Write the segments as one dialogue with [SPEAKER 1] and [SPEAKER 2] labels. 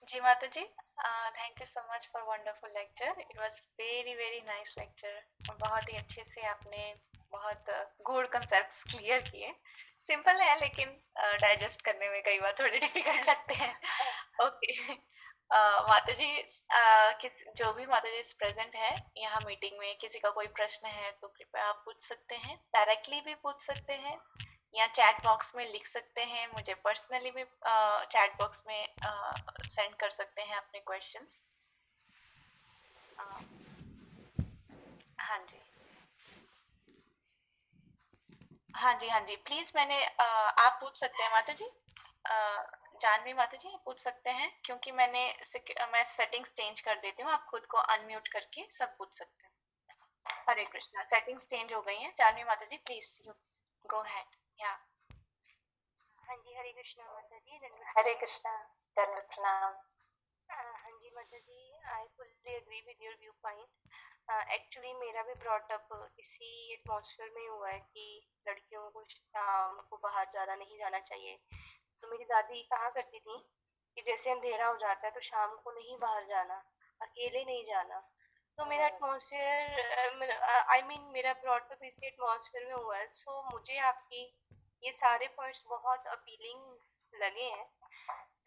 [SPEAKER 1] जी माता जी, thank you so much for wonderful lecture. It was very very nice lecture. बहुत ही अच्छे से आपने बहुत गूढ़ कंसेप्ट्स क्लियर किए। सिंपल है लेकिन डाइजेस्ट करने में कई बार थोड़े डिफिकल्ट लगते हैं। ओके। माता जी, किस जो भी माता जी प्रेजेंट है यहाँ मीटिंग में, किसी का कोई प्रश्न है तो कृपया आप पूछ सकते हैं, डायरेक्टली भी पूछ सकते हैं या चैट बॉक्स में लिख सकते हैं। मुझे पर्सनली भी चैट बॉक्स में सेंड कर सकते हैं अपने क्वेश्चंस। हाँ जी, हाँ जी, हाँ जी, प्लीज मैंने आप पूछ सकते हैं माता जी। जानवी माता जी पूछ सकते हैं, क्योंकि मैं सेटिंग्स चेंज कर देती हूँ। आप खुद को अनम्यूट करके सब पूछ सकते हैं। हरे कृष्णा, सेटिंग्स चेंज हो गई हैं। जानवी माता जी प्लीज यू गो अहेड। या
[SPEAKER 2] हाँ जी, हरे कृष्णा माता जी,
[SPEAKER 1] हरे कृष्णा, दंड प्रणाम।
[SPEAKER 2] हाँ जी माता जी, I fully agree with your view point. Actually मेरा भी ब्रॉट अप इसी एटमॉस्फेयर में हुआ है कि लड़कियों को शाम को बाहर ज़्यादा नहीं जाना चाहिए। तो मेरी दादी कहा करती थी कि जैसे अंधेरा हो जाता है तो शाम को नहीं बाहर जाना, अकेले नहीं जाना। तो मेरा एटमॉस्फेयर आई मीन मेरा ब्रॉट अप इसी एटमॉस्फेयर में हुआ है। सो मुझे आपकी ये सारे पॉइंट्स बहुत अपीलिंग लगे हैं।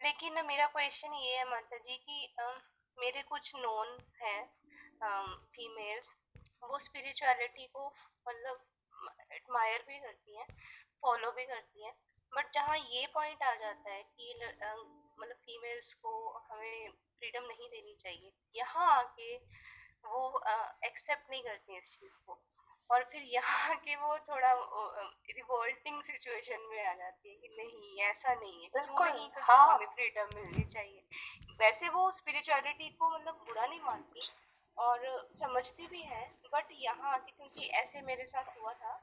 [SPEAKER 2] लेकिन मेरा क्वेश्चन ये है माता जी कि मेरे कुछ नोन हैं फीमेल्स, वो स्पिरिचुअलिटी को मतलब एडमायर भी करती हैं, फॉलो भी करती हैं। बट जहाँ ये पॉइंट आ जाता है कि मतलब फीमेल्स को हमें फ्रीडम नहीं देनी चाहिए, यहाँ आके वो एक्सेप्ट नहीं करती इस चीज़ को, और फिर यहाँ के वो थोड़ा रिवोल्टिंग सिचुएशन में आ जाती है कि नहीं ऐसा नहीं है, क्यों नहीं हमें फ्रीडम मिलनी चाहिए। वैसे वो स्पिरिचुअलिटी को मतलब बुरा नहीं मानती और समझती भी है, बट यहाँ आके क्योंकि ऐसे मेरे साथ हुआ था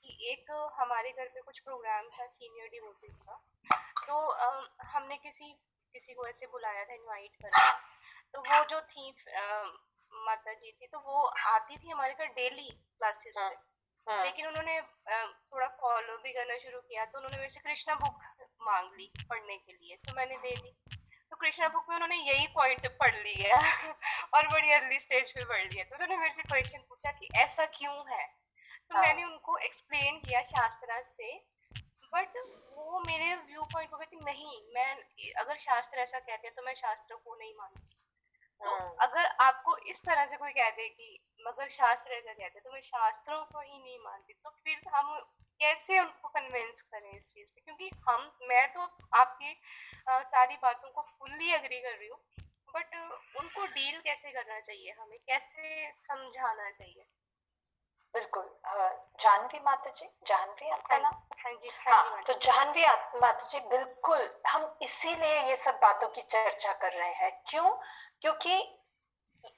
[SPEAKER 2] कि एक हमारे घर पे कुछ प्रोग्राम था सीनियर डिवोटीज का। तो हमने किसी किसी को ऐसे बुलाया था इनवाइट करके। तो वो जो थी माता जी थी, तो वो आती थी हमारे घर डेली क्लासेस पे। लेकिन उन्होंने थोड़ा फॉलो भी करना शुरू किया, तो उन्होंने मेरे से कृष्णा बुक मांग ली पढ़ने के लिए, तो मैंने दे दी। तो कृष्णा बुक में उन्होंने यही पॉइंट पढ़ लिया और बड़ी अर्ली स्टेज पे पढ़ लिया। तो उन्होंने मेरे से क्वेश्चन पूछा कि ऐसा क्यों है। तो मैंने उनको एक्सप्लेन किया शास्त्रा से, बट वो मेरे व्यू पॉइंट को कहती नहीं, मैं अगर शास्त्र ऐसा कहते हैं तो मैं शास्त्र को नहीं मानती। तो अगर आपको इस तरह से कोई कह दे कि मगर शास्त्र ऐसा कहते हैं तो मैं शास्त्रों को ही नहीं मानती, तो फिर हम कैसे उनको कन्विंस करें इस चीज पे? क्योंकि मैं तो आपकी सारी बातों को फुल्ली एग्री कर रही हूँ, बट उनको डील कैसे करना चाहिए, हमें कैसे समझाना चाहिए?
[SPEAKER 1] बिल्कुल। जानवी माता जी, जानवी आपका नाम?
[SPEAKER 2] हाँ जी,
[SPEAKER 1] हाँ, तो जानवी माता जी, बिल्कुल हम इसीलिए ये सब बातों की चर्चा कर रहे हैं। क्यों? क्योंकि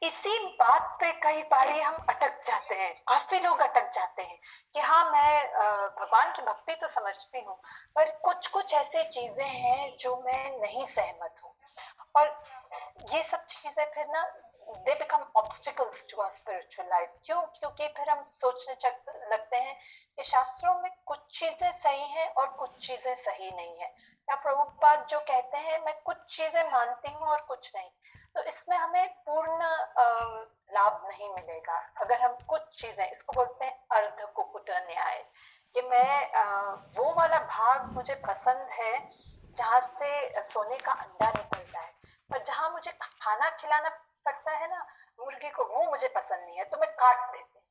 [SPEAKER 1] इसी बात पे कई बारी हम अटक जाते हैं, काफी लोग अटक जाते हैं कि हाँ मैं भगवान की भक्ति तो समझती हूँ, पर कुछ कुछ ऐसी चीजें हैं जो मैं नहीं सहमत हूँ। और ये सब चीजें फिर ना they become obstacles to our spiritual life. क्यों? क्योंकि फिर हम सोचने लगते हैं कि शास्त्रों में कुछ चीजें सही हैं और कुछ चीजें सही नहीं है, या प्रभुपाद जो कहते हैं मैं कुछ चीजें मानती हूँ और कुछ नहीं। तो इसमें हमें पूर्ण लाभ नहीं मिलेगा अगर हम कुछ चीजें, इसको बोलते हैं अर्ध कुकुट न्याय, कि मैं वो वाला भाग मुझे पसंद है जहाँ से सोने का अंडा निकलता है, पर जहाँ मुझे खाना खिलाना पड़ता है ना मुर्गी को, वो मुझे पसंद नहीं है, तो मैं काट देती हूँ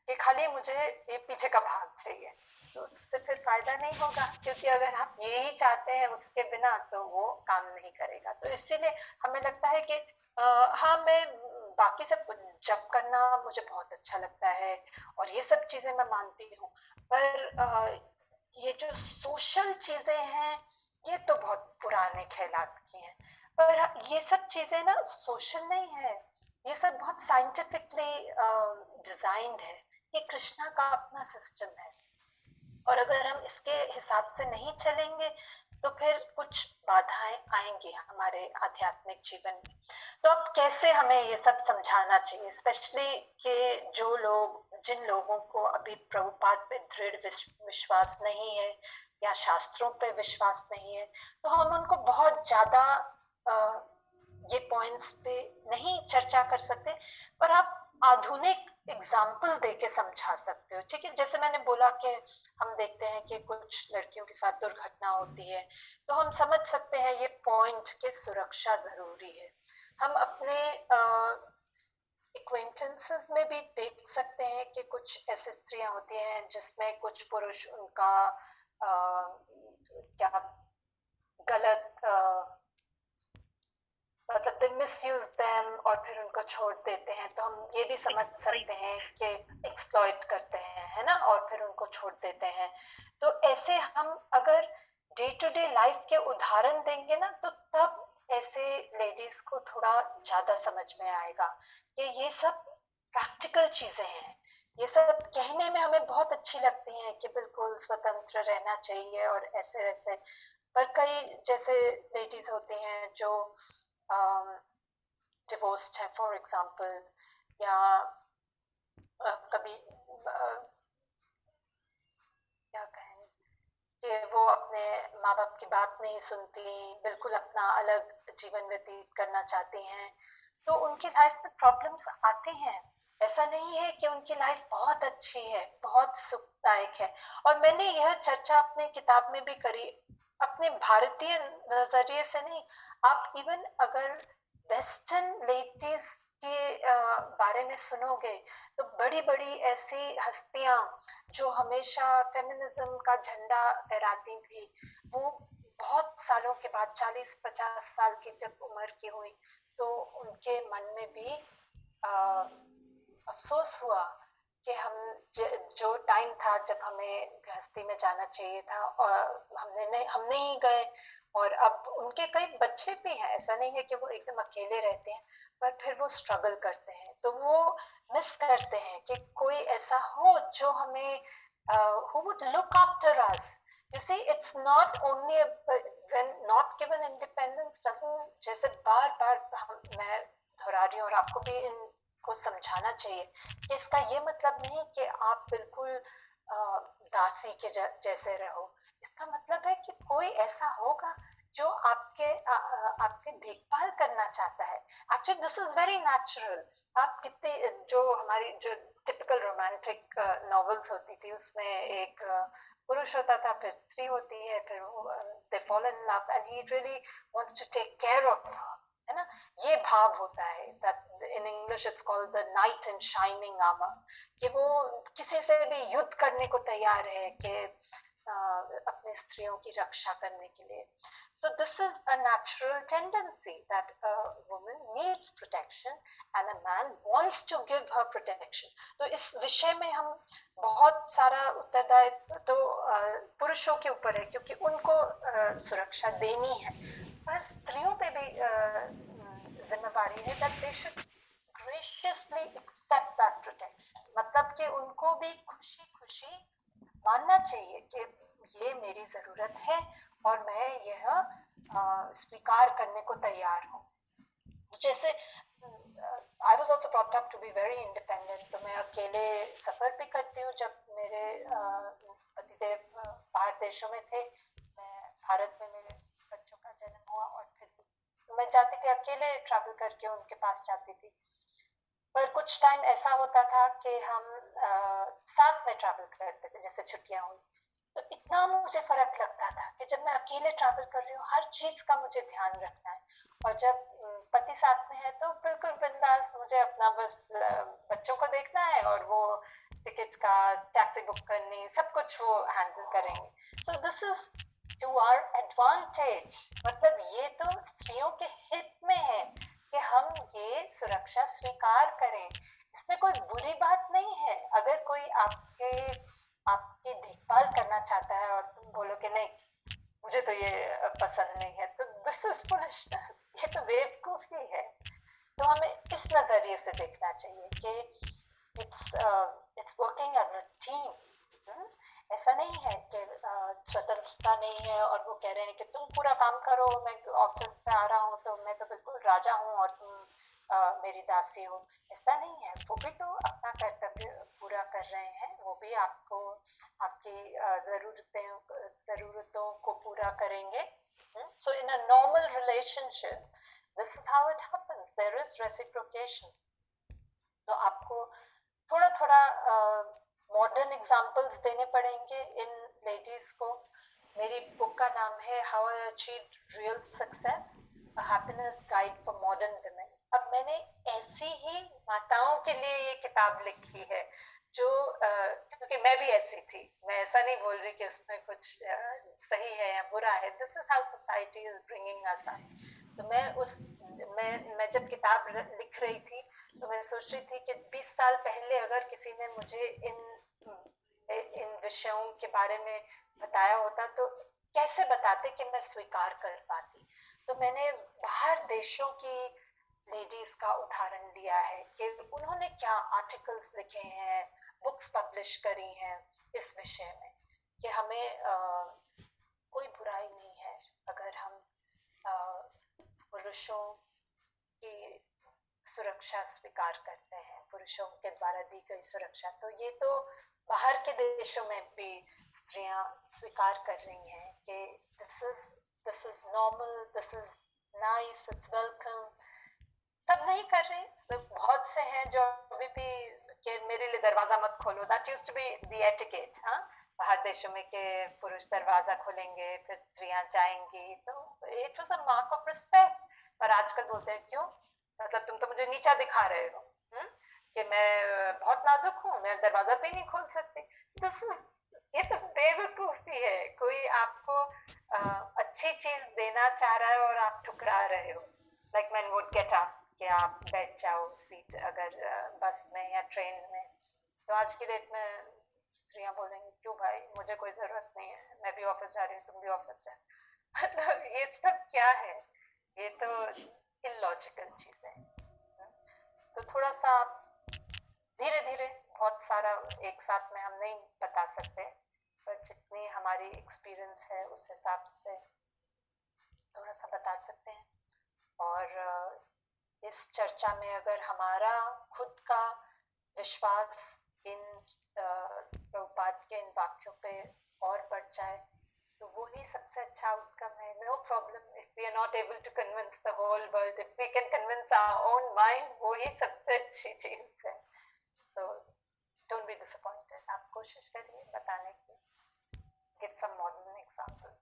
[SPEAKER 1] कि खाली मुझे ये पीछे का भाग चाहिए। तो इससे फिर फायदा नहीं होगा, क्योंकि अगर हम यही चाहते हैं उसके बिना तो वो काम नहीं करेगा। तो इसीलिए हमें लगता है कि हाँ मैं बाकी सब जप करना मुझे बहुत अच्छा लगता है और ये सब चीजें मैं मानती हूँ, पर ये जो सोशल चीजें हैं ये तो बहुत पुराने ख्यालात की हैं। पर ये सब चीजें ना सोशल नहीं है, ये सब बहुत साइंटिफिकली डिजाइंड है। ये कृष्णा का अपना सिस्टम है, और अगर हम इसके हिसाब से नहीं चलेंगे तो फिर कुछ बाधाएं आएंगी हमारे आध्यात्मिक जीवन में। तो अब कैसे हमें ये सब समझाना चाहिए, स्पेशली कि जो लोग, जिन लोगों को अभी प्रभुपाद पे दृढ़ विश्वास नहीं है या शास्त्रों पे विश्वास नहीं है, तो हम उनको बहुत ज्यादा पॉइंट्स पे नहीं चर्चा कर सकते, पर आप आधुनिक एग्जाम्पल देके समझा सकते हो। ठीक है, जैसे मैंने बोला कि हम देखते हैं कि कुछ लड़कियों के साथ दुर्घटना होती है, तो हम समझ सकते हैं ये पॉइंट के सुरक्षा जरूरी है। हम अपने एक्वेंटेंसेस में भी देख सकते हैं कि कुछ ऐसी स्त्रियां होती हैं जिसमें कुछ पुरुष उनका क्या गलत मतलब दे मिसयूज देम और फिर उनको छोड़ देते हैं, तो हम ये भी समझ सकते हैं कि एक्सप्लॉइट करते हैं, है ना, और फिर उनको छोड़ देते हैं। तो ऐसे हम अगर डे टू डे लाइफ के उदाहरण देंगे ना, तो तब ऐसे लेडीज को थोड़ा ज्यादा समझ में आएगा कि ये सब प्रैक्टिकल चीजें हैं। ये सब कहने में हमें बहुत अच्छी लगती हैं कि बिल्कुल स्वतंत्र रहना चाहिए और ऐसे वैसे, पर कई जैसे लेडीज होती हैं जो डिवोर्स्ड है फॉर एग्जाम्पल, या कभी क्या कहें कि वो अपने माँ बाप की बात नहीं सुनती, बिल्कुल अपना अलग जीवन व्यतीत करना चाहती हैं, तो उनकी लाइफ में प्रॉब्लम्स आते हैं। ऐसा नहीं है कि उनकी लाइफ बहुत अच्छी है, बहुत सुखदायक है। और मैंने यह चर्चा अपने किताब में भी करी, अपने भारतीय नजरिए से नहीं, आप इवन अगर वेस्टर्न लेडीज के बारे में सुनोगे, तो बड़ी बड़ी ऐसी हस्तियां जो हमेशा फेमिनिज्म का झंडा फहराती थी, वो बहुत सालों के बाद 40-50 साल की जब उम्र की हुई, तो उनके मन में भी अफसोस हुआ कि जो टाइम था जब हमें गृहस्थी में जाना चाहिए था और हम नहीं गए, और अब उनके कई बच्चे भी हैं, ऐसा नहीं है कि वो एकदम अकेले रहते हैं, पर फिर वो स्ट्रगल करते हैं, तो वो मिस करते हैं कि कोई ऐसा हो जो हमें who would look after us. You see, it's not only when not given independence doesn't, जैसे बार बार मैं दोहरा रही हूँ और आपको भी इनको समझाना चाहिए कि इसका ये मतलब नहीं कि आप बिल्कुल दासी के जैसे रहो। इसका मतलब है कि कोई ऐसा होगा जो आपके देखभाल करना चाहता है। Actually this is very natural. आप कितने जो हमारी जो टिपिकल रोमांटिक नॉवेल्स होती थी, उसमें एक पुरुष होता था, फिर स्त्री होती है, फिर they fall in love and he really wants to take care of, है ना, ये भाव होता है। That in English it's called the knight in shining armour, कि वो किसी से भी युद्ध करने को तैयार है कि अपनी स्त्रियों की रक्षा करने के लिए। So this is a natural tendency that a woman needs protection and a man wants to give her protection. तो इस विषय में हम बहुत सारा उत्तरदायित्व तो पुरुषों के ऊपर है, क्योंकि उनको सुरक्षा देनी है, पर स्त्रियों पे भी जिम्मेवारी है that they should graciously accept that protection. मतलब कि उनको भी खुशी खुशी मानना चाहिए कि ये मेरी जरूरत है और मैं यह स्वीकार करने को तैयार हूँ। जैसे I was also brought up to be very independent, तो मैं अकेले सफर भी करती हूँ। जब मेरे पतिदेव बाहर देशों में थे, मैं भारत में मेरे बच्चों का जन्म हुआ और फिर मैं जाती थी अकेले, ट्रैवल करके उनके पास जाती थी। पर कुछ टाइम ऐसा होता था कि हम साथ में ट्रैवल करते थे, जैसे छुट्टियां हुई, तो इतना मुझे फर्क लगता था कि जब मैं अकेले ट्रैवल कर रही हूँ हर चीज का मुझे ध्यान रखना है, और जब पति साथ में है तो बिल्कुल बिंदास, मुझे अपना बस बच्चों को देखना है और वो टिकट का टैक्सी बुक करनी, सब कुछ वो हैंडल करेंगे। So this is to our advantage, मतलब ये तो स्त्रियों के हित में है कि हम ये सुरक्षा स्वीकार करें। इसमें कोई बुरी बात नहीं है अगर कोई आपकी देखभाल करना चाहता है और तुम बोलो कि नहीं मुझे तो ये पसंद नहीं है, तो दिस इज फुलिशनेस, ये तो बेवकूफी है। तो हमें इस नजरिए से देखना चाहिए कि it's working as a team. ऐसा नहीं है कि स्वतंत्रता नहीं है और वो कह रहे हैं कि तुम पूरा काम करो, मैं ऑफिस से आ रहा हूँ तो मैं तो बिल्कुल राजा हूँ और तुम मेरी दासी हो। ऐसा नहीं है, वो भी तो अपना कर्तव्य पूरा कर रहे हैं, वो भी आपको आपकी जरूरतों को पूरा करेंगे। So in a normal relationship This is how it happens. There is reciprocation. तो आपको थोड़ा थोड़ा मॉडर्न एग्जाम्पल्स देने पड़ेंगे इन लेडीज को. मेरी बुक का नाम है how I achieved real success, a happiness guide for modern women. अब मैंने ऐसी ही माताओं के लिए ये किताब लिखी है जो क्योंकि मैं भी ऐसी थी. मैं ऐसा नहीं बोल रही कि उसमें कुछ सही है या बुरा है. This is how society is bringing us up. तो मैं जब किताब लिख रही थी तो मैं सोच रही थी कि 20 साल पहले अगर किसी ने मुझे इन विषयों के बारे में बताया होता तो कैसे बताते कि मैं स्वीकार कर पाती. तो मैंने बाहर देशों की लेडीज का उदाहरण लिया है कि उन्होंने क्या आर्टिकल्स लिखे हैं, बुक्स पब्लिश करी हैं इस विषय में कि हमें कोई बुराई नहीं है अगर हम पुरुषों की सुरक्षा स्वीकार करते हैं, पुरुषों के द्वारा दी गई सुरक्षा. तो ये तो बाहर के देशों में भी स्त्रियां स्वीकार कर रही हैं कि this is normal, this is nice, it's welcome. सब नहीं कर रहे, बहुत से हैं जो अभी भी कि मेरे लिए दरवाजा मत खोलो. That used to be the etiquette. हाँ, बाहर देशों में के पुरुष दरवाजा खोलेंगे फिर स्त्रियां जाएंगी, तो it was a mark of respect. पर आजकल बोलते हैं क्यों, मतलब तुम तो मुझे नीचा दिखा रहे हो कि मैं बहुत नाजुक हूँ, मैं दरवाजा भी नहीं खोल सकती. ये तो बेवकूफी है. कोई आपको अच्छी चीज देना चाह रहा है और आप ठुकरा रहे हो. Like man would get up कि आप बैठ जाओ सीट अगर बस में या ट्रेन में. तो आज की डेट में स्त्रियां बोलेंगी क्यों भाई, मुझे कोई जरूरत नहीं है, मैं भी ऑफिस जा रही हूँ, तुम भी ऑफिस जा. मतलब ये सब क्या है, ये तो इलॉजिकल चीज है. तो थोड़ा सा धीरे धीरे, बहुत सारा एक साथ में हम नहीं बता सकते, पर जितनी हमारी एक्सपीरियंस है उस हिसाब से थोड़ा सा बता सकते हैं. और इस चर्चा में अगर हमारा खुद का विश्वास इन प्रभुपाद के इन वाक्यों पे और बढ़ जाए तो वो ही सबसे अच्छा आउटकम है. No problem if we are not able to convince the whole world, if we can convince our own mind, वो ही सबसे अच्छी चीज है. So don't be disappointed. आप कोशिश करिए बताने की. Give some modern examples.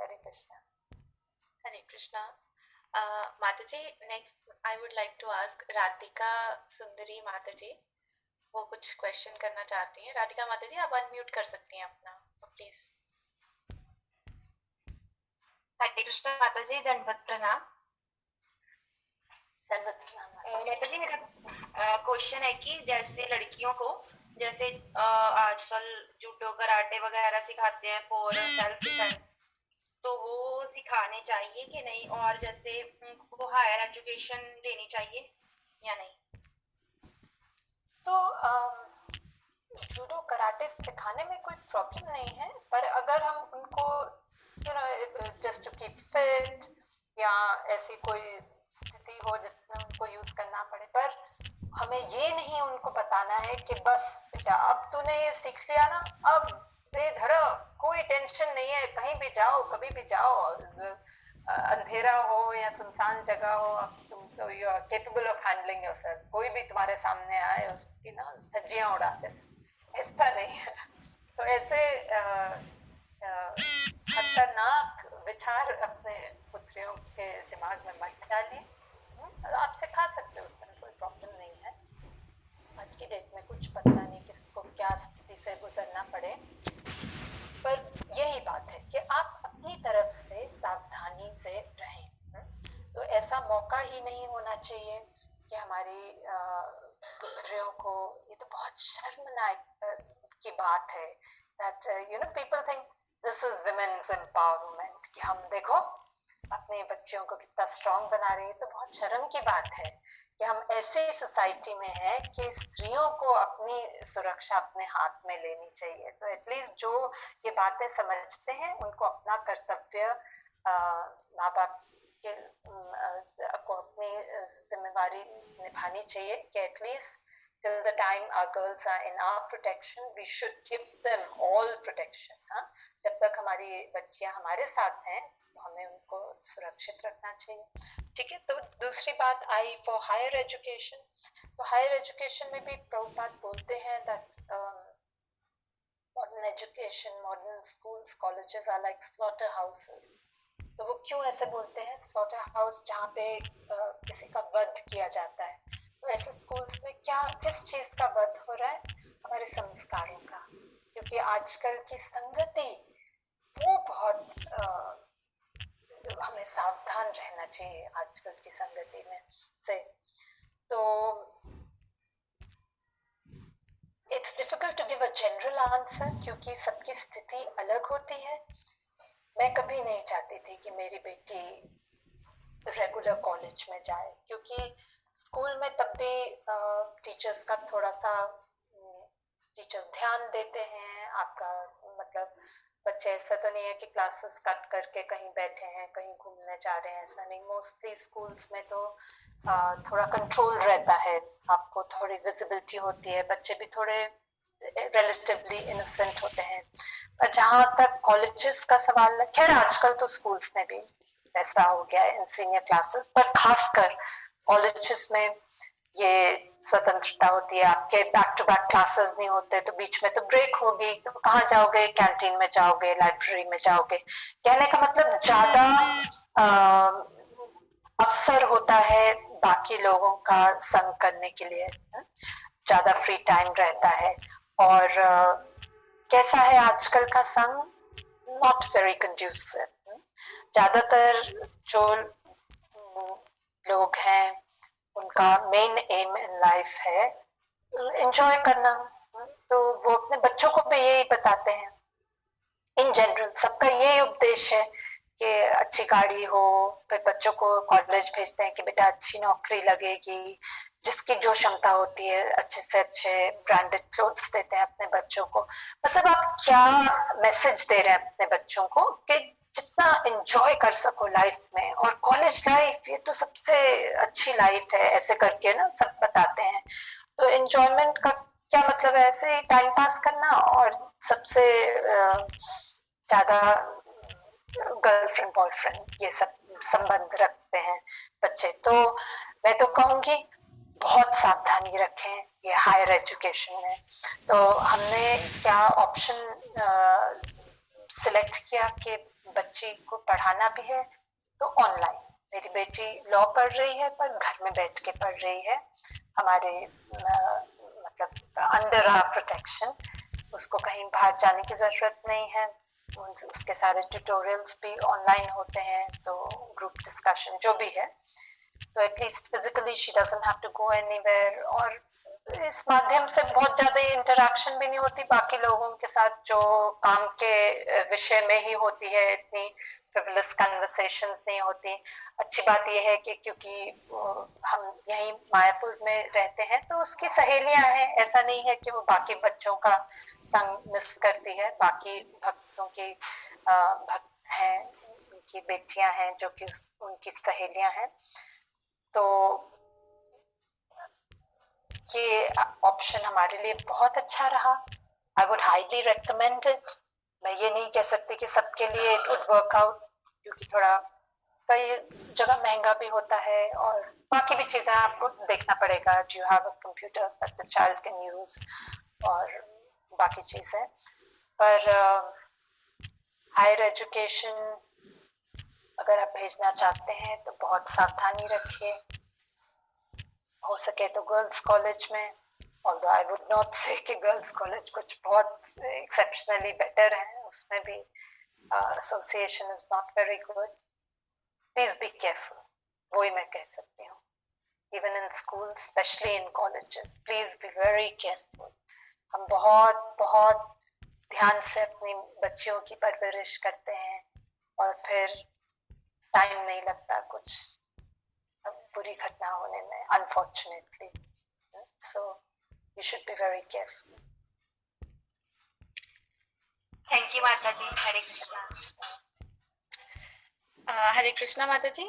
[SPEAKER 1] Hare Krishna.
[SPEAKER 3] Hare Krishna. माता जी, next I would like to ask Radhika Sundari माता जी. वो कुछ क्वेश्चन करना चाहती हैं. राधिका माता जी, आप अनम्यूट कर सकती हैं अपना, प्लीज.
[SPEAKER 2] हरे कृष्णा माता जी, दंडवत प्रणाम.
[SPEAKER 1] दंडवत प्रणाम
[SPEAKER 2] माता जी. मेरा क्वेश्चन है कि जैसे लड़कियों को जैसे आजकल जूडो कराटे वगैरह सिखाते हैं फॉर सेल्फ डिफेंस, तो वो सिखाने चाहिए कि नहीं, और जैसे उनको हायर एजुकेशन देनी चाहिए या नहीं?
[SPEAKER 1] तो जूडो कराटे सिखाने में कोई प्रॉब्लम नहीं है, पर अगर हम उनको जस्ट टू कीप फिट या ऐसी कोई स्थिति हो जिसमें उनको यूज करना पड़े, पर हमें ये नहीं उनको बताना है कि बस बेटा अब तूने ये सीख लिया ना, अब बेधड़क कोई टेंशन नहीं है, कहीं भी जाओ कभी भी जाओ, अंधेरा हो या सुनसान जगह हो, अब तुम तो you are capable of handling yourself. कोई भी तुम्हारे सामने आए उसकी ना धज्जियां उड़ा दे, ऐसा नहीं है. तो ऐसे खतरनाक विचार अपने पुत्रियों के दिमाग में मत डालिए. आप सिखा सकते हो, उसमें कोई प्रॉब्लम नहीं है. आज की डेट में कुछ पता नहीं किसको क्या स्थिति से गुजरना पड़े, पर यही बात है कि आप अपनी तरफ से सावधानी से रहें. तो ऐसा मौका ही नहीं होना चाहिए कि हमारी पुत्रियों को, ये तो बहुत शर्मनाक की बात है that people think this is women's empowerment, कि हम देखो अपने बच्चियों को कितना स्ट्रॉन्ग बना रही है. तो बहुत शर्म की बात है कि हम ऐसे सोसाइटी में हैं कि स्त्रियों को अपनी सुरक्षा अपने हाथ में लेनी चाहिए. तो एटलीस्ट जो ये बातें समझते हैं उनको अपना कर्तव्य, माँ बाप के को अपनी जिम्मेवारी निभानी चाहिए कि at least till the time our girls are in our protection, we should give them all protection. हाँ, जब तक हमारी बच्चियां हमारे साथ हैं तो हमें उनको सुरक्षित रखना चाहिए। ठीक है, तो दूसरी बात आई फॉर हायर एजुकेशन। तो हायर एजुकेशन में भी प्रभुपाद बोलते हैं that modern education, modern schools, colleges are like slaughterhouses. तो वो क्यों ऐसे बोलते हैं स्लॉटर हाउस, जहाँ पे किसी का वध किया जाता है? तो ऐसे स्कूल्स में क्या किस चीज का वध हो रहा है? हमारे संस्कारों का। क्योंकि आजकल की संगति वो बहुत हमें सावधान रहना चाहिए आजकल की संगति में से। तो it's difficult to give a general answer क्योंकि सबकी स्थिति अलग होती है। मैं कभी नहीं चाहती थी कि मेरी बेटी रेगुलर कॉलेज में जाए, क्योंकि स्कूल में तब भी टीचर्स का थोड़ा सा टीचर्स ध्यान देते हैं आपका, मतलब बच्चे ऐसा तो नहीं है कि क्लासेस कट करके कहीं बैठे हैं, कहीं घूमने जा रहे हैं, ऐसा नहीं। मोस्टली स्कूल्स में तो थोड़ा कंट्रोल रहता है, आपको थोड़ी विजिबिलिटी होती है, बच्चे भी थोड़े रिलेटिवली इनोसेंट होते हैं। पर जहाँ तक कॉलेजेस का सवाल है, खैर आजकल तो स्कूल्स में भी ऐसा हो गया है इन सीनियर क्लासेस, पर खासकर कॉलेजेस में ये स्वतंत्रता होती है। आपके बैक टू बैक क्लासेस नहीं होते, तो बीच में तो ब्रेक होगी, तो कहाँ जाओगे? कैंटीन में जाओगे, लाइब्रेरी में जाओगे। कहने का मतलब ज्यादा अवसर होता है बाकी लोगों का संग करने के लिए, ज्यादा फ्री टाइम रहता है। और कैसा है आजकल का संग? Not very conducive. ज्यादातर जो लोग हैं उनका मेन एम इन लाइफ है एंजॉय करना, तो वो अपने बच्चों को भी यही बताते हैं। इन जनरल सबका यही उपदेश है कि अच्छी गाड़ी हो, फिर बच्चों को कॉलेज भेजते हैं कि बेटा अच्छी नौकरी लगेगी, जिसकी जो क्षमता होती है अच्छे से अच्छे ब्रांडेड क्लोथ्स देते हैं अपने बच्चों को। मतलब आप क्या मैसेज दे रहे हैं अपने बच्चों को कि जितना एंजॉय कर सको लाइफ में, और कॉलेज लाइफ ये तो सबसे अच्छी लाइफ है, ऐसे करके ना सब बताते हैं। तो एंजॉयमेंट का क्या मतलब है? ऐसे ही टाइम पास करना, और सबसे ज्यादा गर्लफ्रेंड बॉयफ्रेंड ये सब संबंध रखते हैं बच्चे। तो मैं तो कहूंगी बहुत सावधानी रखें ये हायर एजुकेशन में। तो हमने क्या ऑप्शन सिलेक्ट किया कि बच्ची को पढ़ाना भी है तो ऑनलाइन। मेरी बेटी लॉ पढ़ रही है पर घर में बैठ के पढ़ रही है, हमारे मतलब अंडर आवर प्रोटेक्शन। उसको कहीं बाहर जाने की जरूरत नहीं है, उसके सारे ट्यूटोरियल्स भी ऑनलाइन होते हैं, तो ग्रुप डिस्कशन जो भी है, तो at least physically she doesn't have to go anywhere. और इस माध्यम से बहुत ज्यादा इंटरेक्शन भी नहीं होती बाकी लोगों के साथ, जो काम के विषय में ही होती है, इतनी फ्रिवलस कन्वर्सेशंस नहीं होती। अच्छी बात यह है कि क्योंकि हम यहीं मायापुर में रहते हैं तो उसकी सहेलियां हैं, ऐसा नहीं है कि वो बाकी बच्चों का संग मिस करती है। बाकी भक्तों की भक्त हैं, उनकी बेटियां हैं जो कि उनकी सहेलियां हैं। तो ये ऑप्शन हमारे लिए बहुत अच्छा रहा। I would highly recommend it. मैं ये नहीं कह सकती कि सबके लिए इट वुड वर्क आउट, क्योंकि थोड़ा कई जगह महंगा भी होता है, और बाकी भी चीजें आपको देखना पड़ेगा। Do you have a computer that the child can use, और बाकी चीजें। पर हायर एजुकेशन अगर आप भेजना चाहते हैं तो बहुत सावधानी रखिए। हो सके तो गर्ल्स कॉलेज में, although I would not say कि गर्ल्स कॉलेज कुछ बहुत एक्सेप्शनली बेटर है, उसमें भी association is not very good. Please be careful, वही मैं कह सकती हूँ। Even in schools, especially in colleges, please be very careful. हम बहुत बहुत ध्यान से अपनी बच्चियों की परवरिश करते हैं, और फिर टाइम नहीं लगता कुछ बुरी घटना होने में, unfortunately. So you should be very careful.
[SPEAKER 2] Thank you, Mataji. Hare Krishna.
[SPEAKER 3] हरे कृष्णा माता जी,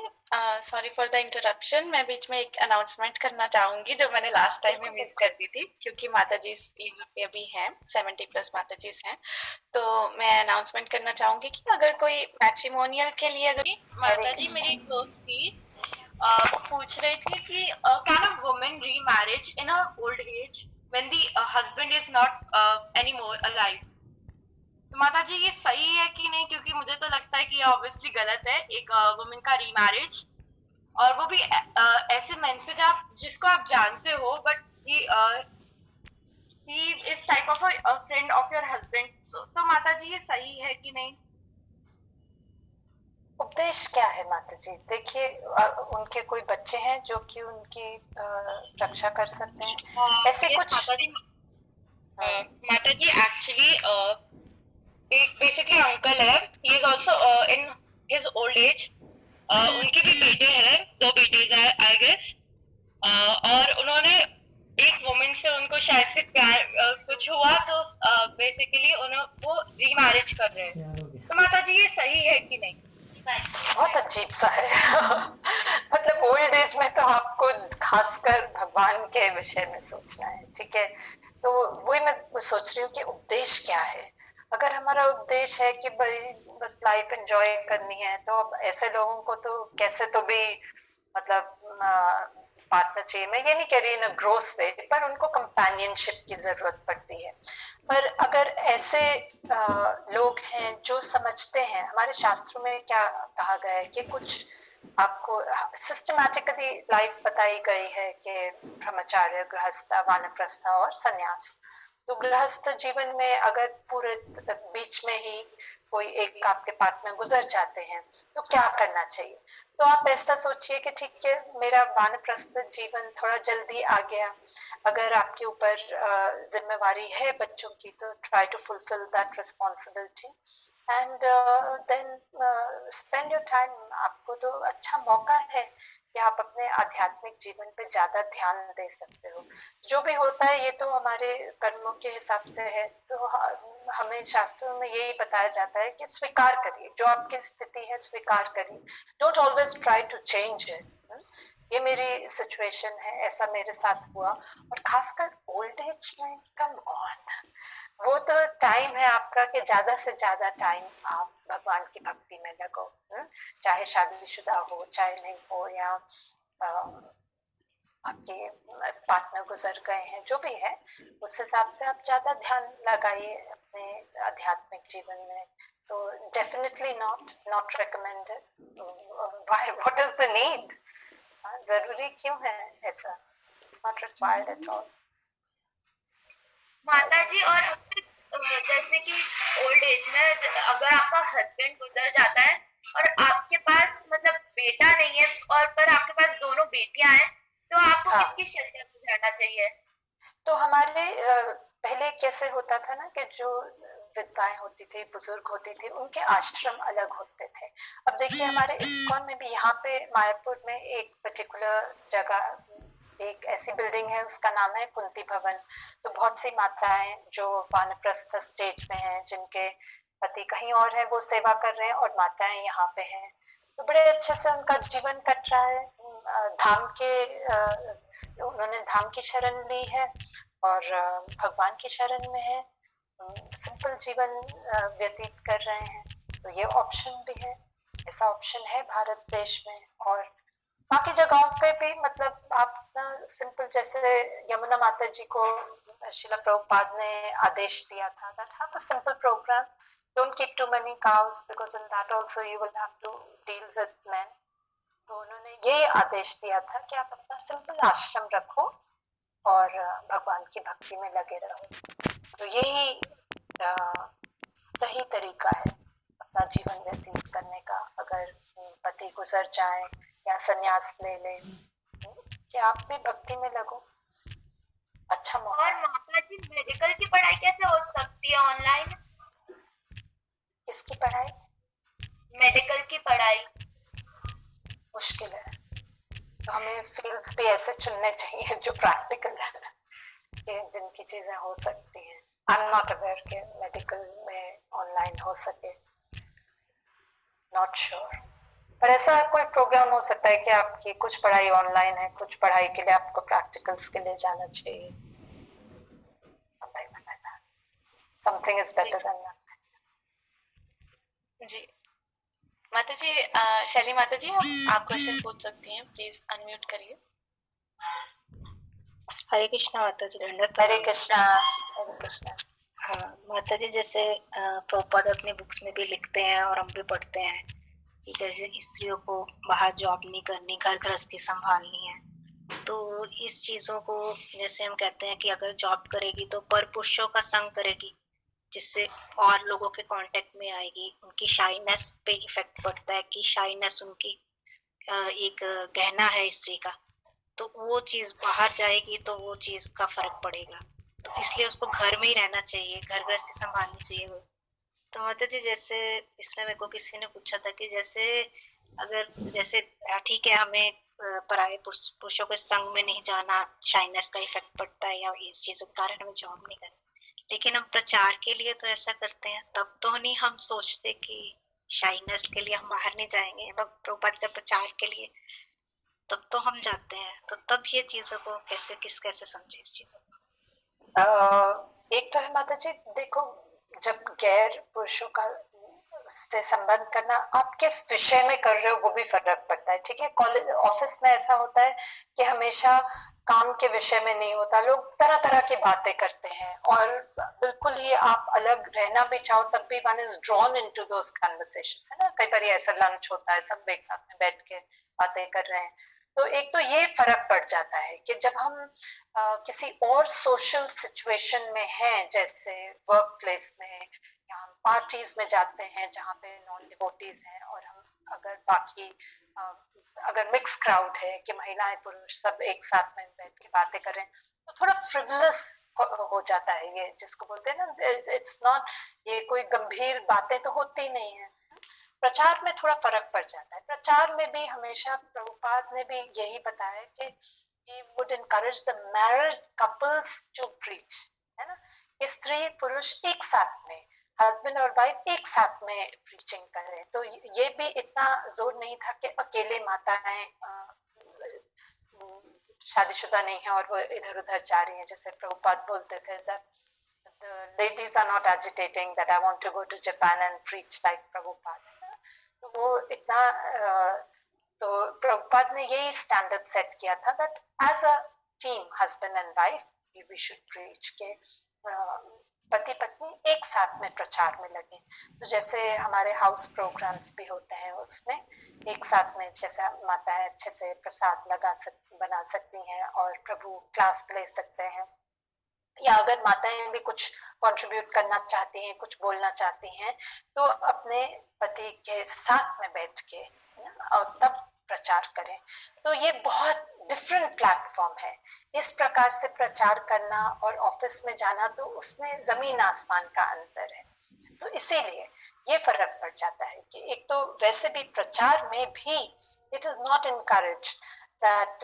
[SPEAKER 3] सॉरी फॉर द इंटरप्शन। मैं बीच में एक अनाउंसमेंट करना चाहूंगी जो मैंने लास्ट टाइम में मिस कर दी थी, क्योंकि माता जी यहाँ पे अभी हैं, 70+ माता जी हैं। तो मैं अनाउंसमेंट करना चाहूंगी कि अगर कोई मैट्रिमोनियल के लिए, अगर माता जी मेरी एक दोस्त थी, वो पूछ रही थी कि can a woman remarriage in her old age when the husband is not any more alive. तो माता जी ये सही है कि नहीं, क्योंकि मुझे तो लगता है कि ये ऑब्वियसली गलत है, एक वुमेन का रीमैरिज, और वो भी ऐसे मैन से जिसको आप जानते हो, but he is type of a friend of your husband. तो माता जी ये सही है कि नहीं?
[SPEAKER 1] उपदेश क्या है माता जी? देखिए, उनके कोई बच्चे हैं जो कि उनकी रक्षा कर सकते हैं, ऐसे
[SPEAKER 3] yes,
[SPEAKER 1] कुछ?
[SPEAKER 3] माता जी एक्चुअली एक बेसिकली अंकल है, he is also in his old age. उनके भी बेटे हैं, 2 बेटे हैं आई गेस। और उन्होंने एक वुमेन से, उनको शायद से प्यार कुछ हुआ, तो बेसिकली वो रीमैरिज कर रहे हैं। तो माता जी ये सही है कि नहीं?
[SPEAKER 1] बहुत अजीब सा है। मतलब ओल्ड एज में तो आपको खासकर भगवान के विषय में सोचना है, ठीक है? तो वही मैं सोच रही हूँ कि उपदेश क्या है। अगर हमारा उपदेश है कि भाई बस लाइफ एंजॉय करनी है, तो अब ऐसे लोगों को तो कैसे तो भी मतलब पार्टनर चाहिए। मैं ये नहीं कह रही इन अ ग्रोस वे, पर उनको कंपेनियनशिप की जरूरत पड़ती है। पर अगर ऐसे लोग हैं जो समझते हैं, हमारे शास्त्रों में क्या कहा गया है कि कुछ आपको सिस्टमैटिकली लाइफ बताई गई है कि ब्रह्मचार्य, गृहस्थ, वानप्रस्थ और सन्यास। तो गृहस्थ जीवन में अगर पूरे बीच में ही कोई एक आपके पार्टनर गुजर जाते हैं तो क्या करना चाहिए? तो आप ऐसा सोचिए कि ठीक है, मेरा वानप्रस्थ जीवन थोड़ा जल्दी आ गया, अगर आपके ऊपर जिम्मेवारी है बच्चों की, तो try to fulfil that responsibility and then spend your time. आपको तो अच्छा मौका है कि आप अपने आध्यात्मिक जीवन पे ज्यादा ध्यान दे सकते हो। जो भी होता है ये तो हमारे कर्मों के हिसाब से है, तो हमें शास्त्रों में यही बताया जाता है कि स्वीकार करिए जो आपकी स्थिति है, स्वीकार करिए। Don't always try to change it. ये मेरी सिचुएशन है, ऐसा मेरे साथ हुआ। और खासकर ओल्ड एज में, कम ऑन, वो तो टाइम है आपका कि ज्यादा से ज्यादा टाइम आप भगवान की भक्ति में लगो। चाहे शादीशुदा हो, चाहे नहीं हो, या आपके पार्टनर गुजर गए हैं, जो भी है, उस हिसाब से आप ज्यादा ध्यान लगाइए अपने आध्यात्मिक जीवन में। तो definitely not recommended. Why, what is the need? जरूरी क्यों है ऐसा? It's not required at all.
[SPEAKER 2] माता जी, और जैसे कि ओल्ड एज में अगर आपका हस्बैंड गुजर जाता है और आपके पास मतलब बेटा नहीं है, और पर आपके पास दोनों बेटियां हैं, तो आपको
[SPEAKER 1] हाँ,
[SPEAKER 2] किसकी शरण में जाना चाहिए?
[SPEAKER 1] तो हमारे पहले कैसे होता था ना कि जो विधवाएं होती थी, बुजुर्ग होती थी, उनके आश्रम अलग होते थे। अब देखिए, हमारे इस्कॉन में भी यहाँ पे मायापुर में एक पर्टिकुलर जगह, एक ऐसी बिल्डिंग है, उसका नाम है कुंती भवन। तो बहुत सी माताएं जो वानप्रस्थ स्टेज में हैं, जिनके पति कहीं और है, वो सेवा कर रहे हैं, और माताएं यहाँ पे हैं। तो बड़े अच्छे से उनका जीवन कट रहा है। धाम के उन्होंने धाम की शरण ली है और भगवान की शरण में है, सिंपल जीवन व्यतीत कर रहे हैं। तो ये ऑप्शन भी है, ऐसा ऑप्शन है भारत देश में। और बाकी जगहों पे भी मतलब आप ना सिंपल, जैसे यमुना माता जी को शिला प्रभुपाद ने आदेश दिया था that have a simple program, don't keep too many cows because in that also you will have to deal with men। तो उन्होंने ये आदेश दिया था कि आप अपना सिंपल आश्रम रखो और भगवान की भक्ति में लगे रहो। तो यही सही तरीका है अपना जीवन व्यतीत करने का। अगर पति गुजर जाए या संन्यास ले ले, कि आप भी भक्ति में लगो, अच्छा मौका
[SPEAKER 2] और
[SPEAKER 1] है।
[SPEAKER 2] माता जी, मेडिकल की पढ़ाई कैसे हो सकती है ऑनलाइन?
[SPEAKER 1] किसकी पढ़ाई?
[SPEAKER 2] मेडिकल की पढ़ाई
[SPEAKER 1] मुश्किल है, तो हमें फील्ड्स भी ऐसे चुनने चाहिए जो प्रैक्टिकल है, कि जिनकी चीजें हो सकती हैं। आई एम नॉट अवेयर कि मेडिकल में ऑनलाइन हो सके, नॉट श्योर। पर ऐसा कोई प्रोग्राम हो सकता है कि आपकी कुछ पढ़ाई ऑनलाइन है, कुछ पढ़ाई के लिए आपको प्रैक्टिकल्स के लिए जाना चाहिए, something is better than that.
[SPEAKER 3] जी माता जी, शैली माता जी, आप क्वेश्चन पूछ सकती हैं, प्लीज अनम्यूट करिए।
[SPEAKER 4] हरे कृष्णा माता जी।
[SPEAKER 1] हरे कृष्णा। हरे कृष्णा।
[SPEAKER 4] हाँ माता जी, जैसे प्रभुपाद अपने बुक्स में भी लिखते हैं और हम भी पढ़ते हैं कि जैसे स्त्रियों को बाहर जॉब नहीं करनी, घर गृहस्थी संभालनी है, तो इस चीजों को जैसे हम कहते हैं कि अगर जॉब करेगी तो पर पुरुषों का संग करेगी, जिससे और लोगों के कांटेक्ट में आएगी, उनकी शाइनेस पे इफेक्ट पड़ता है कि शाइनेस उनकी एक गहना है स्त्री का, तो वो चीज बाहर जाएगी तो वो चीज का फर्क पड़ेगा, तो इसलिए उसको घर में ही रहना चाहिए, घर गृहस्थी संभालनी चाहिए वो। तो माता जी जैसे इसमें मेरे को किसी ने पूछा था कि जैसे अगर जैसे ठीक है हमें पराये पुरुषों के संग में नहीं जाना, शाइनेस का इफेक्ट पड़ता है या इस चीजों के कारण हमें जॉब नहीं करनी, लेकिन हम प्रचार के लिए तो ऐसा करते हैं, तब तो नहीं हम सोचते कि शाइनेस के लिए हम बाहर नहीं जाएंगे, प्रभुपाद के प्रचार के लिए तब तो हम जाते हैं, तो तब ये चीजों को कैसे समझे इस चीजों को।
[SPEAKER 1] एक तो है माता जी, देखो जब गैर पुरुषों का से संबंध करना, आप किस विषय में कर रहे हो वो भी फर्क पड़ता है। ठीक है, कॉलेज ऑफिस में ऐसा होता है कि हमेशा काम के विषय में नहीं होता, लोग तरह तरह की बातें करते हैं और बिल्कुल ही आप अलग रहना भी चाहो तब भी one is drawn into those conversations, है ना। कई बार ऐसा लंच होता है, सब एक साथ में बैठ के बातें कर रहे हैं, तो एक तो ये फर्क पड़ जाता है कि जब हम किसी और सोशल सिचुएशन में हैं, जैसे वर्क प्लेस में या हम पार्टीज में जाते हैं जहाँ पे नॉन डिवोटीज हैं, और हम अगर बाकी अगर मिक्स क्राउड है कि महिलाएं पुरुष सब एक साथ में बैठ के बातें कर रहे हैं, तो थोड़ा फ्रिवलस हो जाता है, ये जिसको बोलते हैं ना, इट्स नॉट, ये कोई गंभीर बातें तो होती नहीं है। प्रचार में थोड़ा फर्क पड़ जाता है। प्रचार में भी हमेशा प्रभुपाद ने भी यही बताया कि he would encourage the married couples to preach, है ना, कि स्त्री पुरुष एक साथ में, हस्बैंड और वाइफ एक साथ में प्रीचिंग करें। तो ये भी इतना जोर नहीं था कि अकेले माताएं शादीशुदा नहीं है और वो इधर उधर जा रही हैं, जैसे प्रभुपाद बोलते थे that the ladies are not agitating that I want to go to Japan and preach like Prabhupada। तो वो इतना तो प्रभुपाद ने यही स्टैंडर्ड सेट किया था that as a team, husband and wife, we should preach के पति पत्नी एक साथ में प्रचार में लगे। तो जैसे हमारे हाउस प्रोग्राम्स भी होते हैं, उसमें एक साथ में जैसे माताएं अच्छे से प्रसाद बना सकती हैं और प्रभु क्लास ले सकते हैं, या अगर माताएं भी कुछ कंट्रीब्यूट करना चाहती हैं, कुछ बोलना चाहती हैं, तो अपने पति के साथ में बैठ के और तब प्रचार करें। तो ये बहुत डिफरेंट प्लेटफॉर्म है। इस प्रकार से प्रचार करना और ऑफिस में जाना, तो उसमें जमीन आसमान का अंतर है। तो इसीलिए ये फर्क पड़ जाता है कि एक तो वैसे भी प्रचार में भी it is not encourage that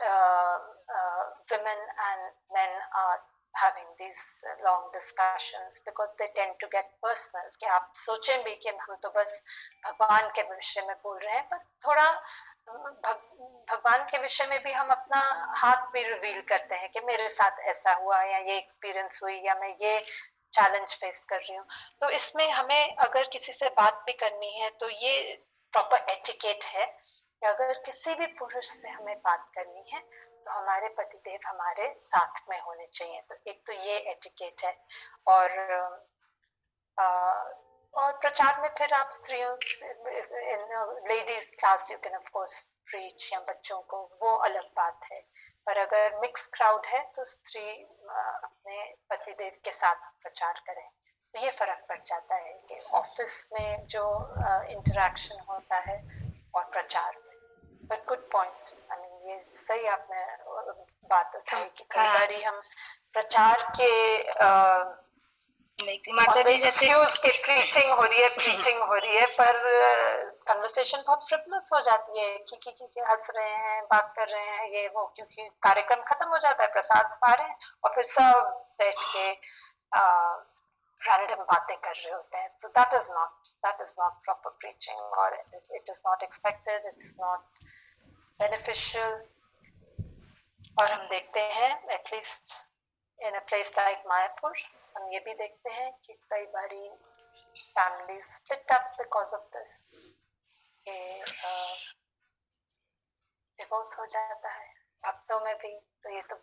[SPEAKER 1] women and men are having these long discussions because they tend to get personal, कि आप सोचें भी कि हम तो बस भगवान के विषय में बोल रहे हैं, पर थोड़ा भगवान के विषय में भी हम अपना हाथ भी रिवील करते हैं कि मेरे साथ ऐसा हुआ, या ये एक्सपीरियंस हुई, या मैं ये चैलेंज फेस कर रही हूँ। तो इसमें हमें अगर किसी से बात भी करनी है तो ये प्रॉपर एटिकेट है कि अगर किसी भी पुरुष से हमें बात करनी है तो हमारे पतिदेव हमारे साथ में होने चाहिए। तो एक तो ये एटिकेट है। और प्रचार में फिर आप स्त्रियों, ladies class you can of course preach, या बच्चों को, वो अलग बात है। पर अगर मिक्स क्राउड है तो स्त्री अपने पतिदेव के साथ प्रचार करें। तो ये फर्क पड़ जाता है कि ऑफिस में जो इंटरेक्शन होता है और प्रचार में। But good point, I mean ये सही आपने बात उठाई कि कई बार हम प्रचार के
[SPEAKER 4] माता जी जैसे
[SPEAKER 1] के प्रीचिंग हो रही है पर कन्वर्सेशन बहुत फ्रिवलस हो जाती है, कि हंस रहे हैं, बात कर रहे हैं, ये वो, क्योंकि कार्यक्रम खत्म हो जाता है, प्रसाद पा रहे हैं और फिर सब बैठ के रैंडम बातें कर रहे होते हैं. So that is not proper preaching, or it is not expected, it is not beneficial. और हम देखते हैं at least in a place like Mayapur, हम ये भी देखते हैं कि कई बारी family split up because of this, divorce हो जाता है भक्तों में भी. तो ये तो